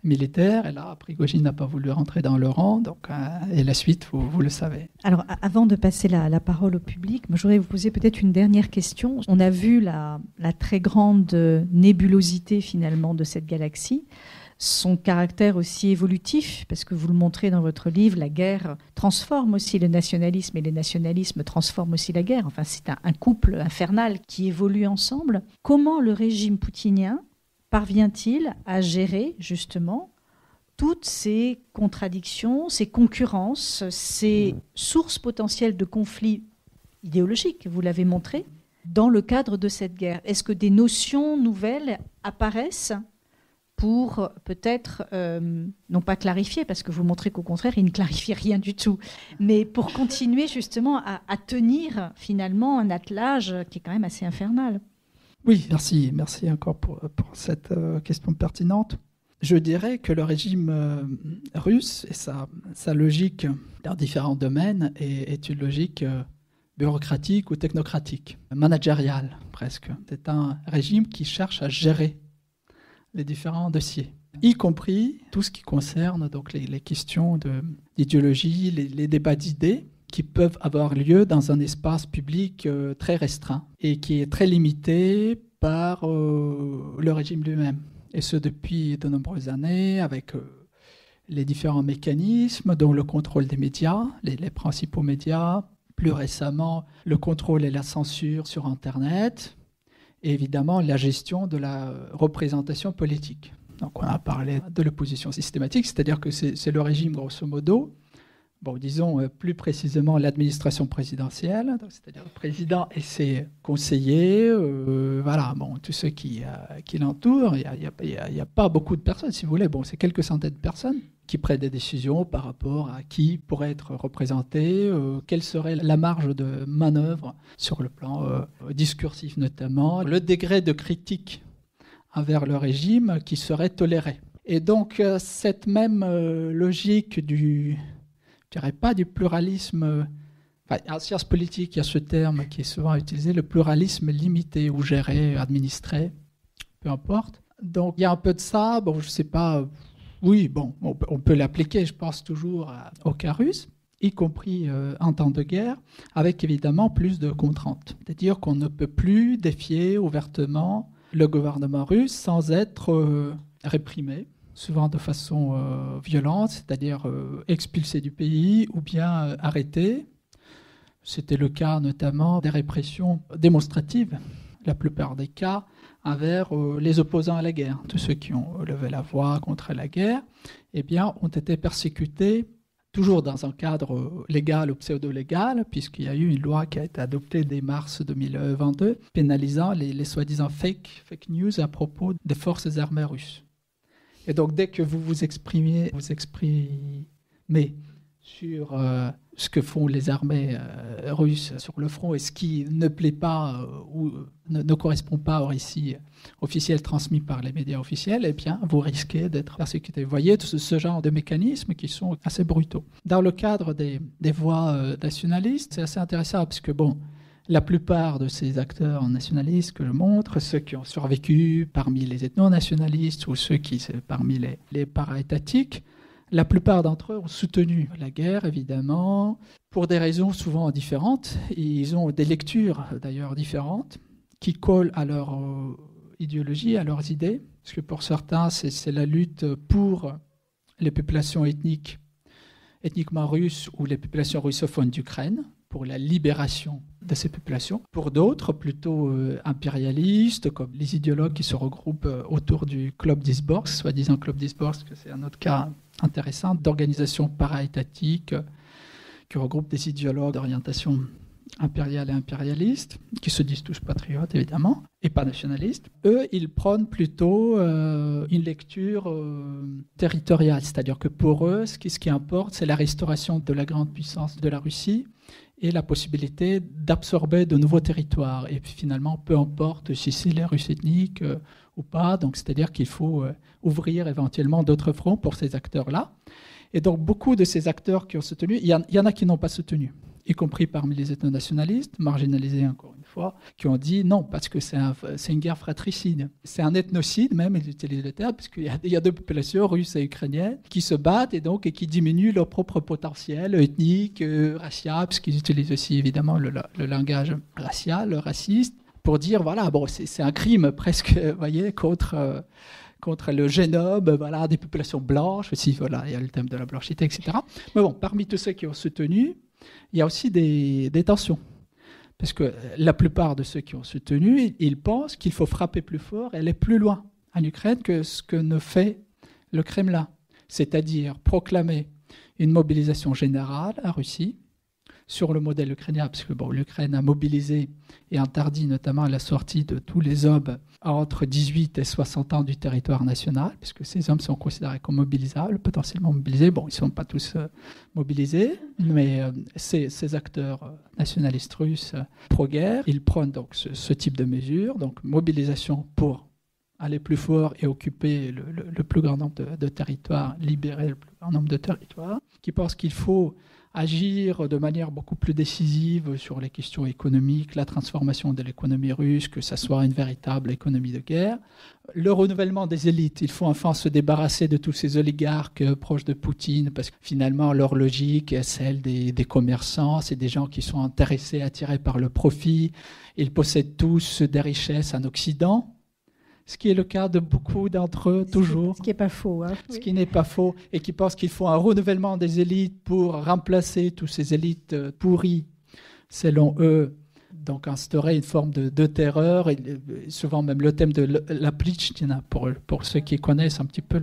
militaire. Et là, Prigojine n'a pas voulu rentrer dans le rang. Donc, et la suite, vous le savez. Alors, avant de passer la parole au public, je voudrais vous poser peut-être une dernière question. On a vu la très grande nébulosité finalement de cette galaxie. Son caractère aussi évolutif, parce que vous le montrez dans votre livre, la guerre transforme aussi le nationalisme et les nationalismes transforment aussi la guerre. Enfin, c'est un couple infernal qui évolue ensemble. Comment le régime poutinien parvient-il à gérer justement toutes ces contradictions, ces concurrences, ces sources potentielles de conflits idéologiques, vous l'avez montré, dans le cadre de cette guerre? Est-ce que des notions nouvelles apparaissent pour peut-être, non pas clarifier, parce que vous montrez qu'au contraire, il ne clarifie rien du tout, mais pour continuer justement à tenir finalement un attelage qui est quand même assez infernal. Oui, merci encore pour cette question pertinente. Je dirais que le régime russe et sa logique dans différents domaines est une logique bureaucratique ou technocratique, managériale presque. C'est un régime qui cherche à gérer les différents dossiers, y compris tout ce qui concerne donc les questions d'idéologie, les débats d'idées qui peuvent avoir lieu dans un espace public très restreint et qui est très limité par le régime lui-même. Et ce, depuis de nombreuses années, avec les différents mécanismes, dont le contrôle des médias, les principaux médias, plus récemment, le contrôle et la censure sur Internet, et évidemment la gestion de la représentation politique. Donc on a parlé de l'opposition systématique, c'est-à-dire que c'est le régime, grosso modo, bon, disons plus précisément l'administration présidentielle, c'est-à-dire le président et ses conseillers, voilà, bon, tous ceux qui l'entourent. Il n'y a pas beaucoup de personnes, si vous voulez. Bon, c'est quelques centaines de personnes qui prennent des décisions par rapport à qui pourrait être représenté, quelle serait la marge de manœuvre sur le plan discursif notamment, le degré de critique envers le régime qui serait toléré. Et donc cette même logique je dirais pas du pluralisme, en sciences politiques, il y a ce terme qui est souvent utilisé, le pluralisme limité ou géré, administré, peu importe. Donc il y a un peu de ça, bon, je sais pas, oui, bon, on peut l'appliquer, je pense toujours au cas russe, y compris en temps de guerre, avec évidemment plus de contraintes. C'est-à-dire qu'on ne peut plus défier ouvertement le gouvernement russe sans être réprimé, souvent de façon violente, c'est-à-dire expulsé du pays ou bien arrêté. C'était le cas notamment des répressions démonstratives, la plupart des cas, envers les opposants à la guerre. Tous ceux qui ont levé la voix contre la guerre, eh bien, ont été persécutés, toujours dans un cadre légal ou pseudo-légal, puisqu'il y a eu une loi qui a été adoptée dès mars 2022, pénalisant les soi-disant fake news à propos des forces armées russes. Et donc, dès que vous vous exprimez sur ce que font les armées russes sur le front et ce qui ne plaît pas ou ne correspond pas au récit officiel transmis par les médias officiels, eh bien, vous risquez d'être persécuté. Vous voyez ce genre de mécanismes qui sont assez brutaux. Dans le cadre des voix nationalistes, c'est assez intéressant parce que, bon, la plupart de ces acteurs nationalistes que je montre, ceux qui ont survécu parmi les ethno-nationalistes ou ceux qui sont parmi les para-étatiques, la plupart d'entre eux ont soutenu la guerre, évidemment, pour des raisons souvent différentes. Ils ont des lectures, d'ailleurs, différentes, qui collent à leur idéologie, à leurs idées. Parce que pour certains, c'est la lutte pour les populations ethniquement russes ou les populations russophones d'Ukraine, pour la libération de ces populations. Pour d'autres, plutôt impérialistes, comme les idéologues qui se regroupent autour du Club d'Isborsk, soi-disant Club d'Isborsk, c'est un autre cas intéressant, d'organisation para-étatique qui regroupe des idéologues d'orientation impériale et impérialiste, qui se disent tous patriotes, évidemment, et pas nationalistes. Eux, ils prônent plutôt une lecture territoriale, c'est-à-dire que pour eux, ce qui importe, c'est la restauration de la grande puissance de la Russie et la possibilité d'absorber de nouveaux territoires. Et puis finalement, peu importe si c'est les Russes ethniques ou pas, donc c'est-à-dire qu'il faut ouvrir éventuellement d'autres fronts pour ces acteurs-là. Et donc beaucoup de ces acteurs qui ont soutenu, il y en a qui n'ont pas soutenu, y compris parmi les ethno-nationalistes, marginalisés encore une fois, qui ont dit non, parce que c'est une guerre fratricide. C'est un ethnocide, même, ils utilisent le terme, parce qu'il y a deux populations, russes et ukrainiennes, qui se battent et qui diminuent leur propre potentiel ethnique, racial, parce qu'ils utilisent aussi évidemment le langage racial, raciste, pour dire, voilà, bon, c'est un crime presque, vous voyez, contre le génome, voilà, des populations blanches aussi, voilà, il y a le thème de la blanchité, etc. Mais bon, parmi tous ceux qui ont soutenu, il y a aussi des tensions. Parce que la plupart de ceux qui ont soutenu, ils pensent qu'il faut frapper plus fort et aller plus loin en Ukraine que ce que ne fait le Kremlin. C'est-à-dire proclamer une mobilisation générale en Russie sur le modèle ukrainien, parce que bon, l'Ukraine a mobilisé et interdit notamment la sortie de tous les hommes entre 18 et 60 ans du territoire national, puisque ces hommes sont considérés comme mobilisables, potentiellement mobilisés. Bon, ils ne sont pas tous mobilisés, mais ces acteurs nationalistes russes pro-guerre, ils prennent donc ce type de mesures, donc mobilisation pour aller plus fort et occuper le plus grand nombre de territoires, libérer le plus grand nombre de territoires, qui pense qu'il faut agir de manière beaucoup plus décisive sur les questions économiques, la transformation de l'économie russe, que ça soit une véritable économie de guerre. Le renouvellement des élites, il faut enfin se débarrasser de tous ces oligarques proches de Poutine, parce que finalement leur logique est celle des commerçants, c'est des gens qui sont intéressés, attirés par le profit, ils possèdent tous des richesses en Occident, ce qui est le cas de beaucoup d'entre eux, toujours. Ce qui n'est pas faux. Hein. Ce qui n'est pas faux, et qui pensent qu'il faut un renouvellement des élites pour remplacer toutes ces élites pourries, selon eux. Donc instaurer une forme de terreur, et souvent même le thème de la Plitchtina, pour ceux qui connaissent un petit peu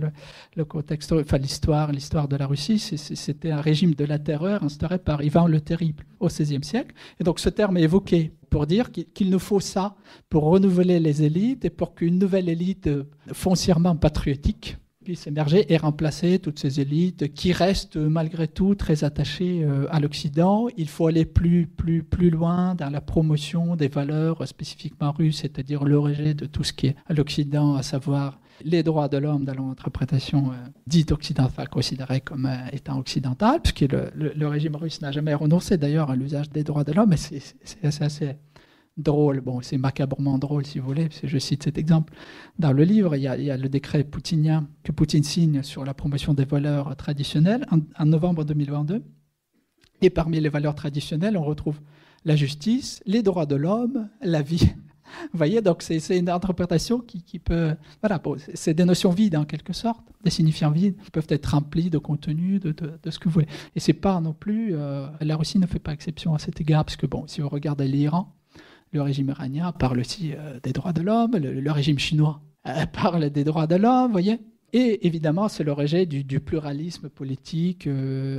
le contexte, enfin l'histoire de la Russie, c'était un régime de la terreur instauré par Ivan le Terrible au XVIe siècle. Et donc ce terme est évoqué pour dire qu'il nous faut ça pour renouveler les élites et pour qu'une nouvelle élite foncièrement patriotique puisse émerger et remplacer toutes ces élites qui restent malgré tout très attachées à l'Occident. Il faut aller plus loin dans la promotion des valeurs spécifiquement russes, c'est-à-dire le rejet de tout ce qui est à l'Occident, à savoir les droits de l'homme dans l'interprétation dite occidentale, considérée comme étant occidentale, puisque le régime russe n'a jamais renoncé d'ailleurs à l'usage des droits de l'homme, mais c'est assez drôle, bon, c'est macabrement drôle si vous voulez, parce que je cite cet exemple. Dans le livre, il y a le décret poutinien que Poutine signe sur la promotion des valeurs traditionnelles en novembre 2022. Et parmi les valeurs traditionnelles, on retrouve la justice, les droits de l'homme, la vie. Vous voyez, donc c'est une interprétation qui peut... Voilà, bon, c'est des notions vides en quelque sorte, des signifiants vides, qui peuvent être remplis de contenu, de ce que vous voulez. Et c'est pas non plus... la Russie ne fait pas exception à cet égard, parce que bon, si vous regardez l'Iran, le régime iranien parle aussi des droits de l'homme, le régime chinois parle des droits de l'homme, vous voyez. Et évidemment, c'est le rejet du pluralisme politique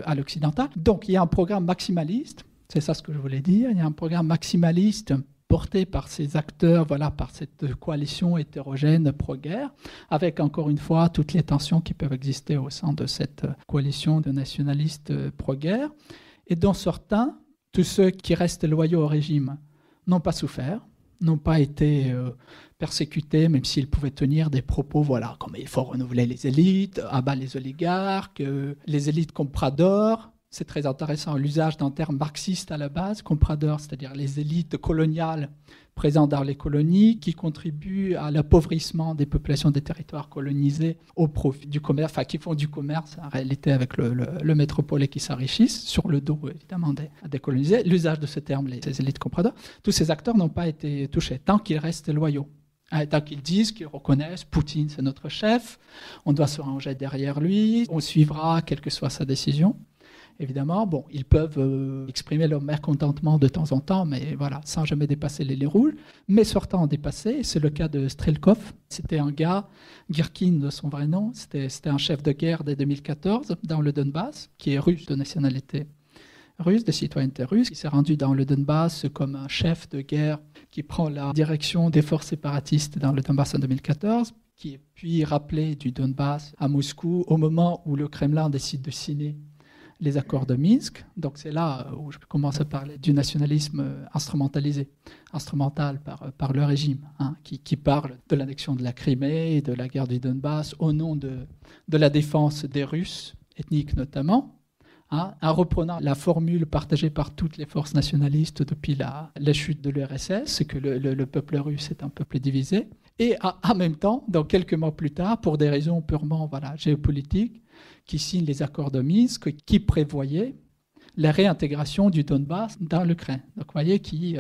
à l'occidental. Donc, il y a un programme maximaliste, c'est ça ce que je voulais dire, il y a un programme maximaliste porté par ces acteurs, voilà, par cette coalition hétérogène pro-guerre, avec encore une fois toutes les tensions qui peuvent exister au sein de cette coalition de nationalistes pro-guerre. Et dont certains, tous ceux qui restent loyaux au régime, n'ont pas souffert, n'ont pas été persécutés, même s'ils pouvaient tenir des propos, voilà, comme il faut renouveler les élites, abattre les oligarques, les élites compradors. C'est très intéressant, l'usage d'un terme marxiste à la base, compradors, c'est-à-dire les élites coloniales présentes dans les colonies qui contribuent à l'appauvrissement des populations des territoires colonisés au profit du commerce, enfin qui font du commerce en réalité avec le métropole et qui s'enrichissent sur le dos évidemment des colonisés. L'usage de ce terme, les élites compradors, tous ces acteurs n'ont pas été touchés tant qu'ils restent loyaux. Tant qu'ils disent, qu'ils reconnaissent, Poutine c'est notre chef, on doit se ranger derrière lui, on suivra quelle que soit sa décision. Évidemment, bon, ils peuvent exprimer leur mécontentement de temps en temps, mais voilà, sans jamais dépasser les lignes rouges. Mais certains ont dépassé, c'est le cas de Strelkov. C'était un gars, Girkin de son vrai nom, c'était un chef de guerre dès 2014 dans le Donbass, qui est russe de nationalité russe, de citoyenneté russe, qui s'est rendu dans le Donbass comme un chef de guerre qui prend la direction des forces séparatistes dans le Donbass en 2014, qui est puis rappelé du Donbass à Moscou au moment où le Kremlin décide de signer les accords de Minsk. Donc c'est là où je commence à parler du nationalisme instrumentalisé, instrumental par le régime, hein, qui parle de l'annexion de la Crimée et de la guerre du Donbass au nom de la défense des Russes, ethniques notamment, hein, en reprenant la formule partagée par toutes les forces nationalistes depuis la chute de l'URSS, c'est que le peuple russe est un peuple divisé. Et en même temps, donc quelques mois plus tard, pour des raisons purement géopolitiques, qui signe les accords de Minsk qui prévoyaient la réintégration du Donbass dans l'Ukraine. Donc vous voyez qui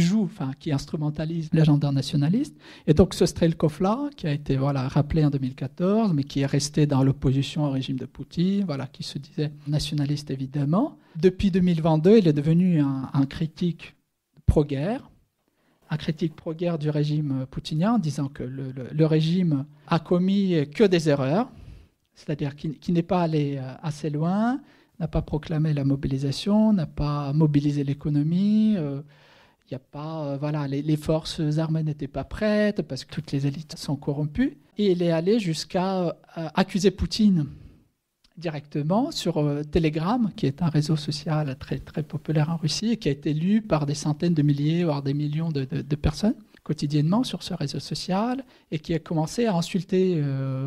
joue, enfin qui instrumentalise l'agenda nationaliste. Et donc ce Strelkov-là, qui a été rappelé en 2014, mais qui est resté dans l'opposition au régime de Poutine, qui se disait nationaliste évidemment. Depuis 2022, il est devenu un critique pro-guerre, un critique pro-guerre du régime poutinien, en disant que le régime a commis que des erreurs, c'est-à-dire qu'il n'est pas allé assez loin, n'a pas proclamé la mobilisation, n'a pas mobilisé l'économie, il y a pas, les forces armées n'étaient pas prêtes parce que toutes les élites sont corrompues. Et il est allé jusqu'à accuser Poutine directement sur Telegram, qui est un réseau social très, très populaire en Russie et qui a été lu par des centaines de milliers, voire des millions de personnes, quotidiennement sur ce réseau social et qui a commencé à insulter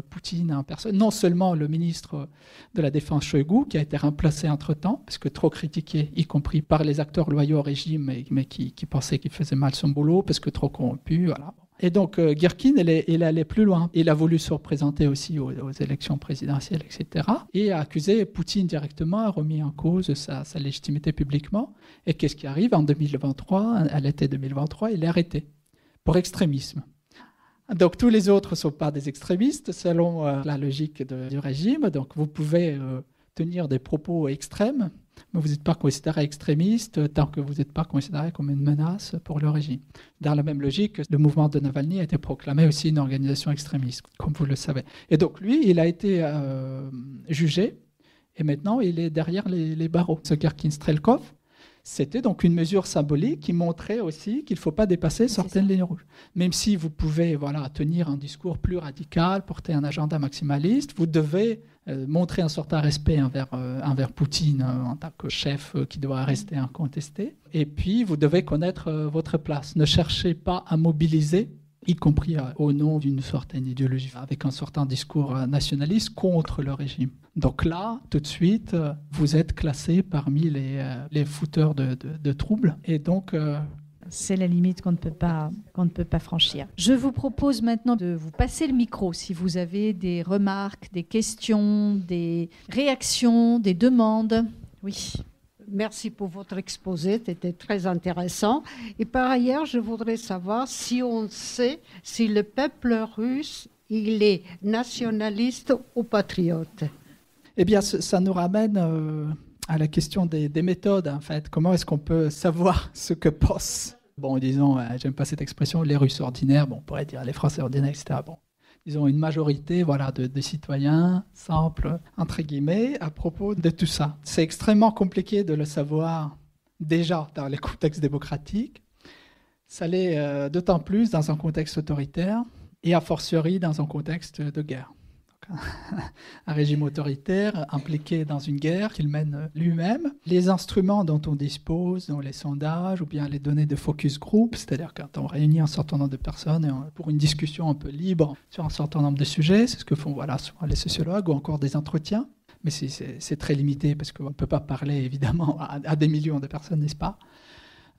Poutine en personne. Non seulement le ministre de la Défense Shoigu, qui a été remplacé entre-temps, parce que trop critiqué, y compris par les acteurs loyaux au régime, mais qui pensaient qu'il faisait mal son boulot, parce que trop corrompu, voilà. Et donc, Girkin, il allait plus loin. Il a voulu se représenter aussi aux élections présidentielles, etc. Et a accusé Poutine directement, a remis en cause sa légitimité publiquement. Et qu'est-ce qui arrive en 2023, à l'été 2023, il est arrêté pour extrémisme. Donc, tous les autres ne sont pas des extrémistes, selon la logique du régime. Donc, vous pouvez tenir des propos extrêmes, mais vous n'êtes pas considéré extrémiste tant que vous n'êtes pas considéré comme une menace pour le régime. Dans la même logique, le mouvement de Navalny a été proclamé aussi une organisation extrémiste, comme vous le savez. Et donc lui, il a été jugé, et maintenant il est derrière les barreaux. Ce Girkin Strelkov, c'était donc une mesure symbolique qui montrait aussi qu'il ne faut pas dépasser certaines lignes rouges. Même si vous pouvez tenir un discours plus radical, porter un agenda maximaliste, vous devez montrer un certain respect envers Poutine en tant que chef qui doit rester incontesté. Et puis, vous devez connaître votre place. Ne cherchez pas à mobiliser, y compris au nom d'une certaine idéologie, avec un certain discours nationaliste contre le régime. Donc là, tout de suite, vous êtes classé parmi les fouteurs de troubles. Et donc... c'est la limite qu'on ne peut pas franchir. Je vous propose maintenant de vous passer le micro si vous avez des remarques, des questions, des réactions, des demandes. Oui. Merci pour votre exposé, c'était très intéressant. Et par ailleurs, je voudrais savoir si on sait si le peuple russe, il est nationaliste ou patriote. Eh bien, ça nous ramène à la question des méthodes, en fait. Comment est-ce qu'on peut savoir ce que pensent, disons, j'aime pas cette expression, les Russes ordinaires, on pourrait dire les Français ordinaires, etc. Disons une majorité de citoyens simples, entre guillemets, à propos de tout ça. C'est extrêmement compliqué de le savoir déjà dans les contextes démocratiques. Ça l'est d'autant plus dans un contexte autoritaire et a fortiori dans un contexte de guerre. Un régime autoritaire impliqué dans une guerre qu'il mène lui-même. Les instruments dont on dispose, dont les sondages ou bien les données de focus group, c'est-à-dire quand on réunit un certain nombre de personnes pour une discussion un peu libre sur un certain nombre de sujets, c'est ce que font souvent les sociologues ou encore des entretiens. Mais c'est très limité parce qu'on ne peut pas parler évidemment à des millions de personnes, n'est-ce pas ?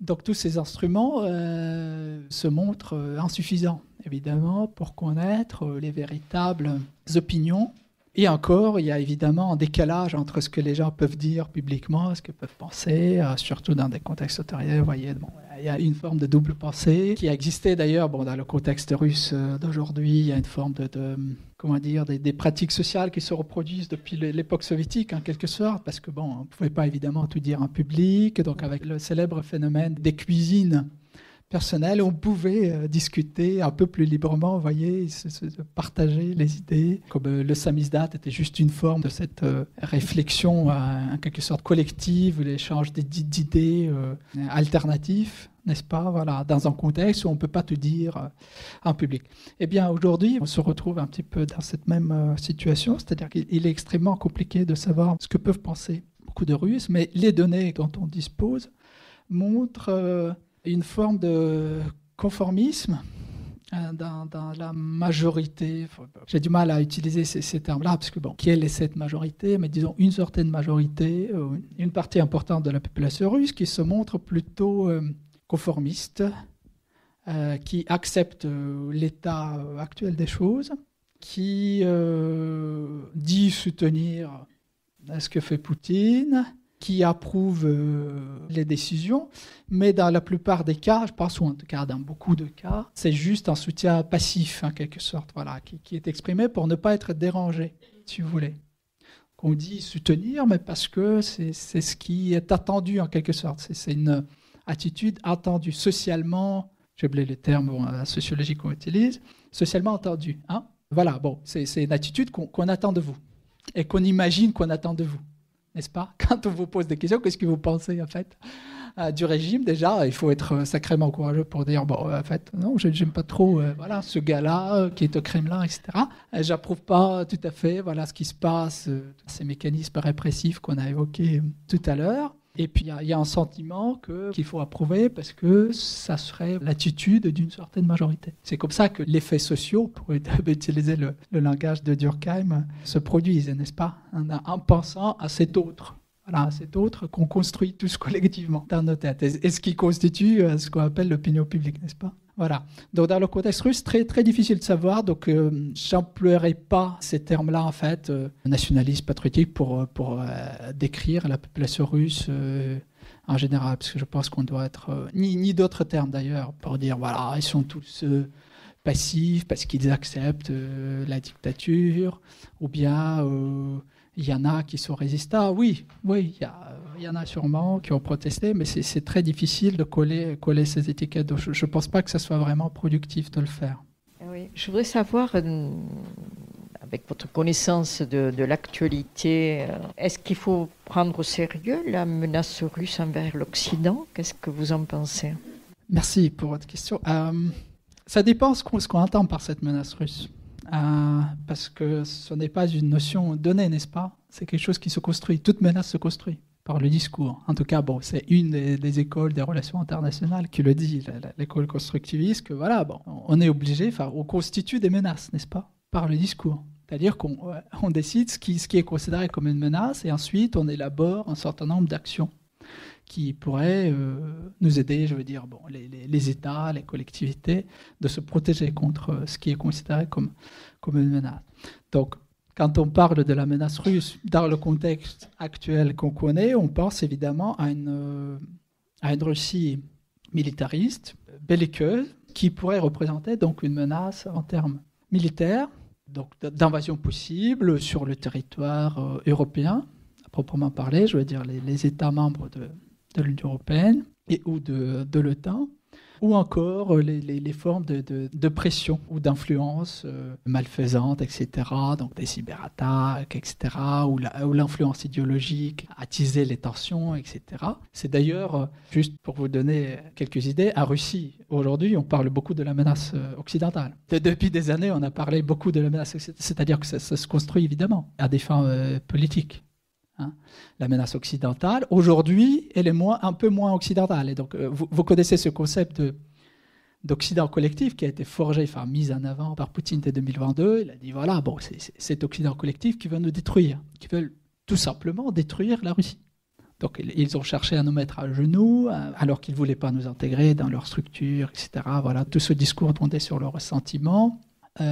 Donc tous ces instruments se montrent insuffisants, évidemment, pour connaître les véritables opinions. Et encore, il y a évidemment un décalage entre ce que les gens peuvent dire publiquement et ce qu'ils peuvent penser, surtout dans des contextes autoritaires. Vous voyez, il y a une forme de double pensée qui a existé d'ailleurs dans le contexte russe d'aujourd'hui. Il y a une forme des pratiques sociales qui se reproduisent depuis l'époque soviétique, en quelque sorte, parce que on ne pouvait pas évidemment tout dire en public. Donc avec le célèbre phénomène des cuisines personnelles, on pouvait discuter un peu plus librement, vous voyez, se partager les idées. Comme le samizdat était juste une forme de cette réflexion en quelque sorte collective, l'échange d'idées alternatives, n'est-ce pas, dans un contexte où on ne peut pas tout dire en public. Eh bien, aujourd'hui, on se retrouve un petit peu dans cette même situation, c'est-à-dire qu'il est extrêmement compliqué de savoir ce que peuvent penser beaucoup de Russes, mais les données dont on dispose montrent une forme de conformisme dans la majorité. J'ai du mal à utiliser ces termes-là, parce que quelle est cette majorité ? Mais disons une certaine majorité, une partie importante de la population russe qui se montre plutôt conformiste, qui accepte l'état actuel des choses, qui dit soutenir ce que fait Poutine, qui approuve les décisions, mais dans la plupart des cas, je pense, ou en tout cas dans beaucoup de cas, c'est juste un soutien passif, en quelque sorte, qui est exprimé pour ne pas être dérangé, si vous voulez. Qu'on dit soutenir, mais parce que c'est ce qui est attendu, en quelque sorte. C'est une attitude attendue, socialement, j'ai oublié les termes la sociologie qu'on utilise, socialement attendue. C'est une attitude qu'on attend de vous, et qu'on imagine qu'on attend de vous. N'est-ce pas ? Quand on vous pose des questions, qu'est-ce que vous pensez en fait du régime ? Déjà, il faut être sacrément courageux pour dire en fait, non, j'aime pas trop ce gars-là qui est au Kremlin, etc. J'approuve pas tout à fait ce qui se passe, ces mécanismes répressifs qu'on a évoqués tout à l'heure. Et puis il y a un sentiment qu'il faut approuver parce que ça serait l'attitude d'une certaine majorité. C'est comme ça que les faits sociaux, pour utiliser le langage de Durkheim, se produisent, n'est-ce pas, en pensant à cet autre. Voilà, cet autre qu'on construit tous collectivement dans nos têtes. Et ce qui constitue ce qu'on appelle l'opinion publique, n'est-ce pas? Voilà. Donc dans le contexte russe, très, très difficile de savoir. Donc j'emploierai pas ces termes-là, en fait, nationaliste, patriotique, pour décrire la population russe en général. Parce que je pense qu'on doit être... ni d'autres termes d'ailleurs, pour dire, voilà, ils sont tous passifs parce qu'ils acceptent la dictature, ou bien... il y en a qui sont résistants. Oui, il y en a sûrement qui ont protesté, mais c'est très difficile de coller ces étiquettes. Donc, je ne pense pas que ce soit vraiment productif de le faire. Oui, je voudrais savoir, avec votre connaissance de l'actualité, est-ce qu'il faut prendre au sérieux la menace russe envers l'Occident? Qu'est-ce que vous en pensez? Merci pour votre question. Ça dépend ce qu'on entend par cette menace russe. Parce que ce n'est pas une notion donnée, n'est-ce pas? C'est quelque chose qui se construit. Toute menace se construit par le discours. En tout cas, c'est une des écoles des relations internationales qui le dit, l'école constructiviste, que voilà, on est obligé, on constitue des menaces, n'est-ce pas? Par le discours. C'est-à-dire qu'on décide ce qui est considéré comme une menace et ensuite on élabore un certain nombre d'actions qui pourraient nous aider, je veux dire, les États, les collectivités, de se protéger contre ce qui est considéré comme une menace. Donc, quand on parle de la menace russe, dans le contexte actuel qu'on connaît, on pense évidemment à une Russie militariste, belliqueuse, qui pourrait représenter donc une menace en termes militaires, donc d'invasion possible sur le territoire européen, à proprement parler, je veux dire les États membres de l'Union européenne ou de l'OTAN, ou encore les formes de pression ou d'influence malfaisante, etc., donc des cyberattaques, etc., ou l'influence idéologique, attiser les tensions, etc. C'est d'ailleurs, juste pour vous donner quelques idées, en Russie, aujourd'hui, on parle beaucoup de la menace occidentale. Depuis des années, on a parlé beaucoup de la menace occidentale, c'est-à-dire que ça se construit évidemment à des fins politiques. La menace occidentale, aujourd'hui, elle est un peu moins occidentale. Et donc, vous connaissez ce concept d'Occident collectif qui a été forgé, mis en avant par Poutine dès 2022. Il a dit, voilà, c'est cet Occident collectif qui veut nous détruire, qui veut tout simplement détruire la Russie. Donc, ils ont cherché à nous mettre à genoux, alors qu'ils ne voulaient pas nous intégrer dans leur structure, etc. Voilà, tout ce discours fondé sur le ressentiment.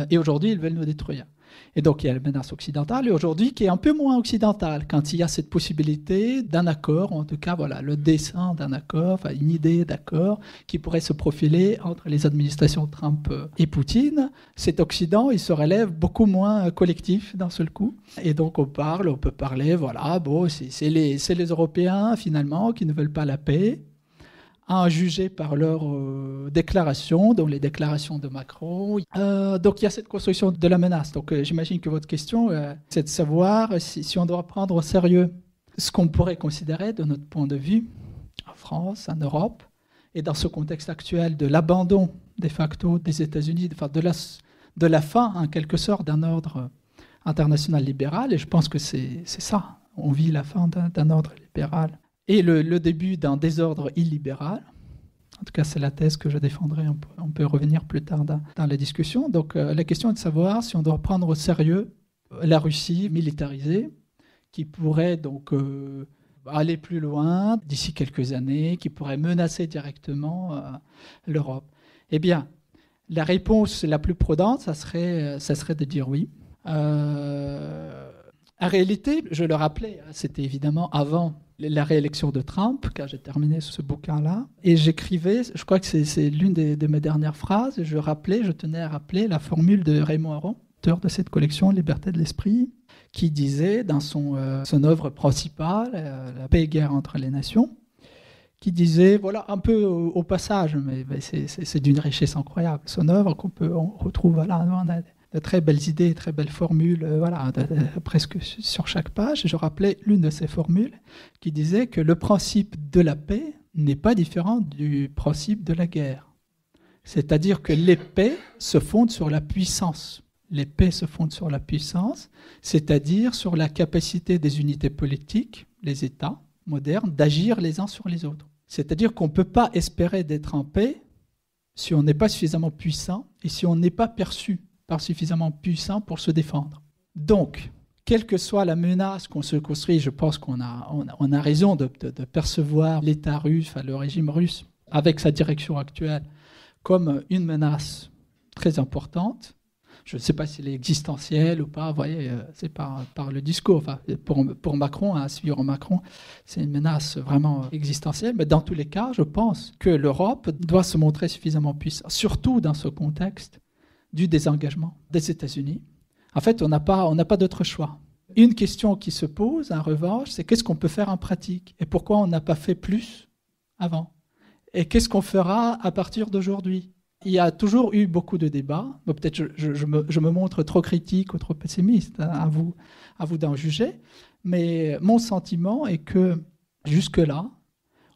Et aujourd'hui, ils veulent nous détruire. Et donc, il y a la menace occidentale, et aujourd'hui, qui est un peu moins occidentale, quand il y a cette possibilité d'un accord, en tout cas, voilà, le dessin d'un accord, une idée d'accord, qui pourrait se profiler entre les administrations Trump et Poutine. Cet Occident, il se relève beaucoup moins collectif d'un seul coup. Et donc, on peut parler, voilà, c'est les Européens, finalement, qui ne veulent pas la paix, jugés par leurs déclarations, donc les déclarations de Macron. Donc il y a cette construction de la menace. Donc j'imagine que votre question, c'est de savoir si on doit prendre au sérieux ce qu'on pourrait considérer, de notre point de vue, en France, en Europe, et dans ce contexte actuel de l'abandon de facto des États-Unis, de la fin, en quelque sorte, d'un ordre international libéral. Et je pense que c'est ça. On vit la fin d'un ordre libéral. Et le début d'un désordre illibéral. En tout cas, c'est la thèse que je défendrai. On peut revenir plus tard dans la discussion. Donc, la question est de savoir si on doit prendre au sérieux la Russie militarisée, qui pourrait donc aller plus loin d'ici quelques années, qui pourrait menacer directement l'Europe. Eh bien, la réponse la plus prudente, ça serait de dire oui. En réalité, je le rappelais, c'était évidemment avant la réélection de Trump, quand j'ai terminé ce bouquin-là, et j'écrivais, je crois que c'est l'une de mes dernières phrases, je tenais à rappeler la formule de Raymond Aron, auteur de cette collection Liberté de l'esprit, qui disait dans son œuvre principale, La paix et guerre entre les nations, qui disait, voilà, un peu au passage, mais c'est d'une richesse incroyable, son œuvre on retrouve voilà, de très belles idées, très belles formules, presque sur chaque page. Je rappelais l'une de ces formules qui disait que le principe de la paix n'est pas différent du principe de la guerre. C'est-à-dire que les paix se fondent sur la puissance. Les paix se fondent sur la puissance, c'est-à-dire sur la capacité des unités politiques, les États, moderne d'agir les uns sur les autres. C'est-à-dire qu'on ne peut pas espérer d'être en paix si on n'est pas suffisamment puissant et si on n'est pas perçu par suffisamment puissant pour se défendre. Donc, quelle que soit la menace qu'on se construit, je pense qu'on a raison de percevoir l'État russe, le régime russe, avec sa direction actuelle, comme une menace très importante. Je ne sais pas si elle est existentielle ou pas, vous voyez, c'est par le discours. Enfin, pour Macron, à suivre Macron, c'est une menace vraiment existentielle. Mais dans tous les cas, je pense que l'Europe doit se montrer suffisamment puissante, surtout dans ce contexte du désengagement des États-Unis. En fait, on n'a pas d'autre choix. Une question qui se pose, en revanche, c'est qu'est-ce qu'on peut faire en pratique et pourquoi on n'a pas fait plus avant. Et qu'est-ce qu'on fera à partir d'aujourd'hui? Il y a toujours eu beaucoup de débats. Bon, peut-être je me montre trop critique ou trop pessimiste, hein, à vous d'en juger. Mais mon sentiment est que jusque-là,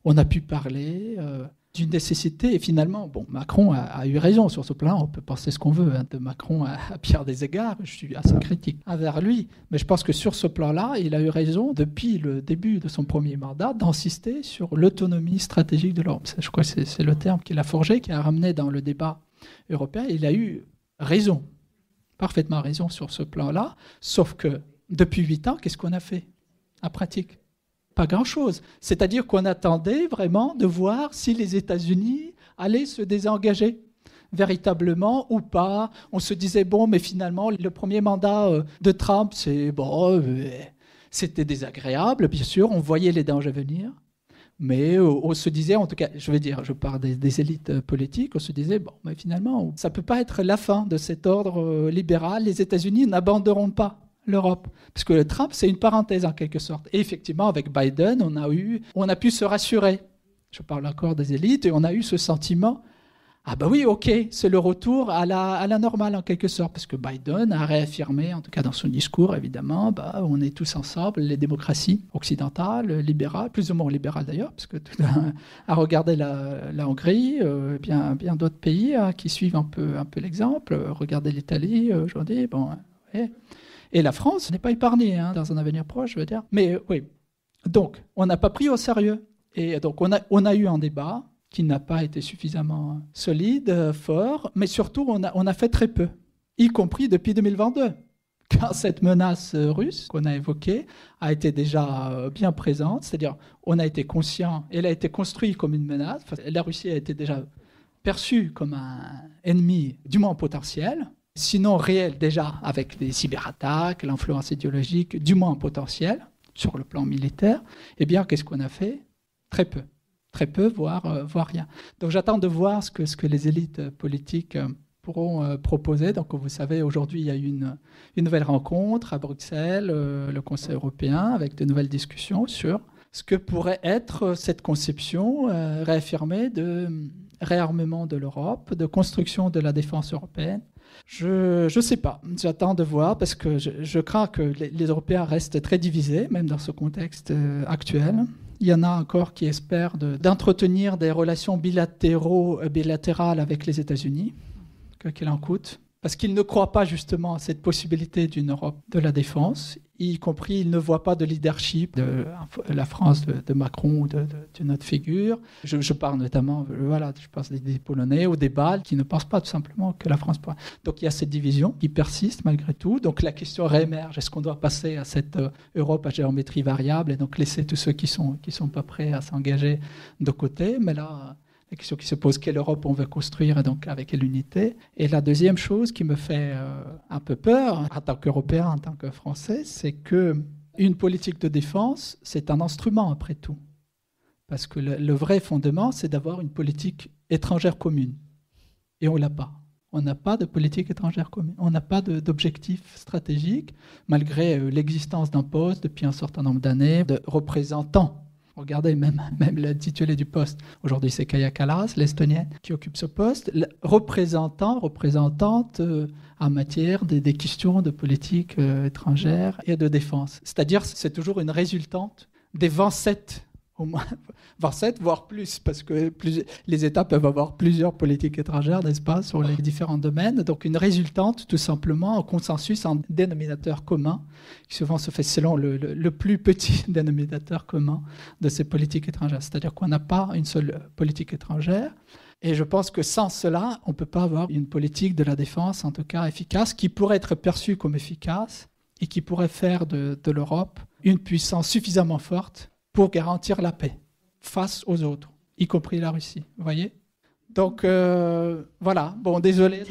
on a pu parler d'une nécessité. Et finalement, bon, Macron a eu raison sur ce plan. On peut penser ce qu'on veut de Macron à bien des égards. Je suis assez critique envers lui. Mais je pense que sur ce plan-là, il a eu raison, depuis le début de son premier mandat, d'insister sur l'autonomie stratégique de l'Europe. Je crois que c'est le terme qu'il a forgé, qui a ramené dans le débat européen. Il a eu raison, parfaitement raison sur ce plan-là. Sauf que depuis 8 ans, qu'est-ce qu'on a fait en pratique? Pas grand-chose. C'est-à-dire qu'on attendait vraiment de voir si les États-Unis allaient se désengager véritablement ou pas. On se disait, bon, mais finalement, le premier mandat de Trump, c'était désagréable, bien sûr, on voyait les dangers venir. Mais on se disait, en tout cas, je parle des élites politiques, on se disait, bon, mais finalement, ça ne peut pas être la fin de cet ordre libéral. Les États-Unis n'abandonneront pas l'Europe. Parce que Trump, c'est une parenthèse en quelque sorte. Et effectivement, avec Biden, on a pu se rassurer. Je parle encore des élites, et on a eu ce sentiment, ah ben oui, ok, c'est le retour à la normale en quelque sorte. Parce que Biden a réaffirmé, en tout cas dans son discours, évidemment, on est tous ensemble, les démocraties occidentales, libérales, plus ou moins libérales d'ailleurs, parce que à regarder la Hongrie, bien d'autres pays qui suivent un peu l'exemple. Regardez l'Italie aujourd'hui, bon, ouais. Et la France n'est pas épargnée dans un avenir proche, je veux dire. Mais oui, donc on n'a pas pris au sérieux. Et donc on a eu un débat qui n'a pas été suffisamment solide, fort, mais surtout on a fait très peu, y compris depuis 2022. Quand cette menace russe qu'on a évoquée a été déjà bien présente, c'est-à-dire on a été conscient, elle a été construite comme une menace, la Russie a été déjà perçue comme un ennemi du moins potentiel, sinon réel déjà avec les cyberattaques, l'influence idéologique, du moins potentiel sur le plan militaire, eh bien qu'est-ce qu'on a fait? Très peu, voire rien. Donc j'attends de voir ce que les élites politiques pourront proposer. Donc vous savez, aujourd'hui il y a eu une nouvelle rencontre à Bruxelles, le Conseil européen, avec de nouvelles discussions sur ce que pourrait être cette conception réaffirmée de réarmement de l'Europe, de construction de la défense européenne. Je ne sais pas, j'attends de voir parce que je crains que les Européens restent très divisés, même dans ce contexte actuel. Il y en a encore qui espèrent d'entretenir des relations bilatérales avec les États-Unis, quoi qu'il en coûte, parce qu'ils ne croient pas justement à cette possibilité d'une Europe de la défense, y compris ils ne voient pas de leadership de la France de Macron ou d'une autre figure. Je parle notamment, je pense des Polonais ou des Baltes qui ne pensent pas tout simplement que la France pourra. Donc il y a cette division qui persiste malgré tout. Donc la question réémerge, est-ce qu'on doit passer à cette Europe à géométrie variable et donc laisser tous ceux qui sont pas prêts à s'engager de côté? Mais là, la question qui se pose, quelle Europe on veut construire et donc avec quelle unité? Et la deuxième chose qui me fait un peu peur, en tant qu'Européen, en tant que Français, c'est qu'une politique de défense, c'est un instrument après tout. Parce que le vrai fondement, c'est d'avoir une politique étrangère commune. Et on ne l'a pas. On n'a pas de politique étrangère commune. On n'a pas d'objectif stratégique, malgré l'existence d'un poste depuis un certain nombre d'années, de représentants. Regardez, même l'intitulé du poste. Aujourd'hui, c'est Kaja Kallas, l'Estonienne, qui occupe ce poste. Représentante en matière des questions de politique étrangère et de défense. C'est-à-dire, c'est toujours une résultante des 27 au moins, voire 7, voire plus, parce que les États peuvent avoir plusieurs politiques étrangères, n'est-ce pas, sur les différents domaines. Donc une résultante, tout simplement, au consensus en dénominateur commun, qui souvent se fait selon le plus petit dénominateur commun de ces politiques étrangères. C'est-à-dire qu'on n'a pas une seule politique étrangère. Et je pense que sans cela, on ne peut pas avoir une politique de la défense, en tout cas efficace, qui pourrait être perçue comme efficace et qui pourrait faire de l'Europe une puissance suffisamment forte pour garantir la paix face aux autres, y compris la Russie. Vous voyez ? Donc voilà, bon, désolé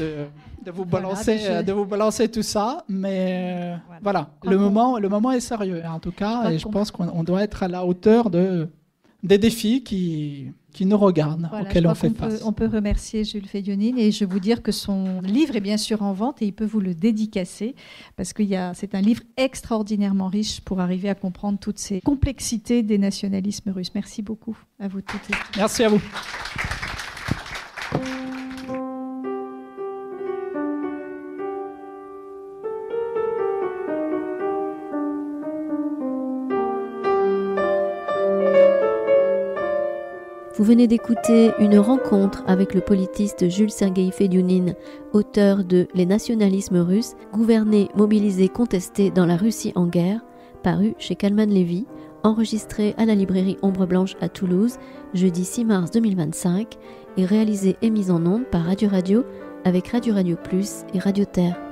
de vous balancer tout ça, mais voilà. Le moment est sérieux, en tout cas, et je pense qu'on doit être à la hauteur des défis qui nous regardent, auxquels on fait face. On peut remercier Jules Fédionine et je vais vous dire que son livre est bien sûr en vente et il peut vous le dédicacer parce que c'est un livre extraordinairement riche pour arriver à comprendre toutes ces complexités des nationalismes russes. Merci beaucoup à vous toutes et tous. Merci à vous. Vous venez d'écouter une rencontre avec le politiste Jules-Sergueï Fédiounine, auteur de Les nationalismes russes, gouverner, mobiliser, contester dans la Russie en guerre, paru chez Kalman Levy, enregistré à la librairie Ombre Blanche à Toulouse, jeudi 6 mars 2025, et réalisé et mis en onde par Radio Radio avec Radio Radio Plus et Radio Terre.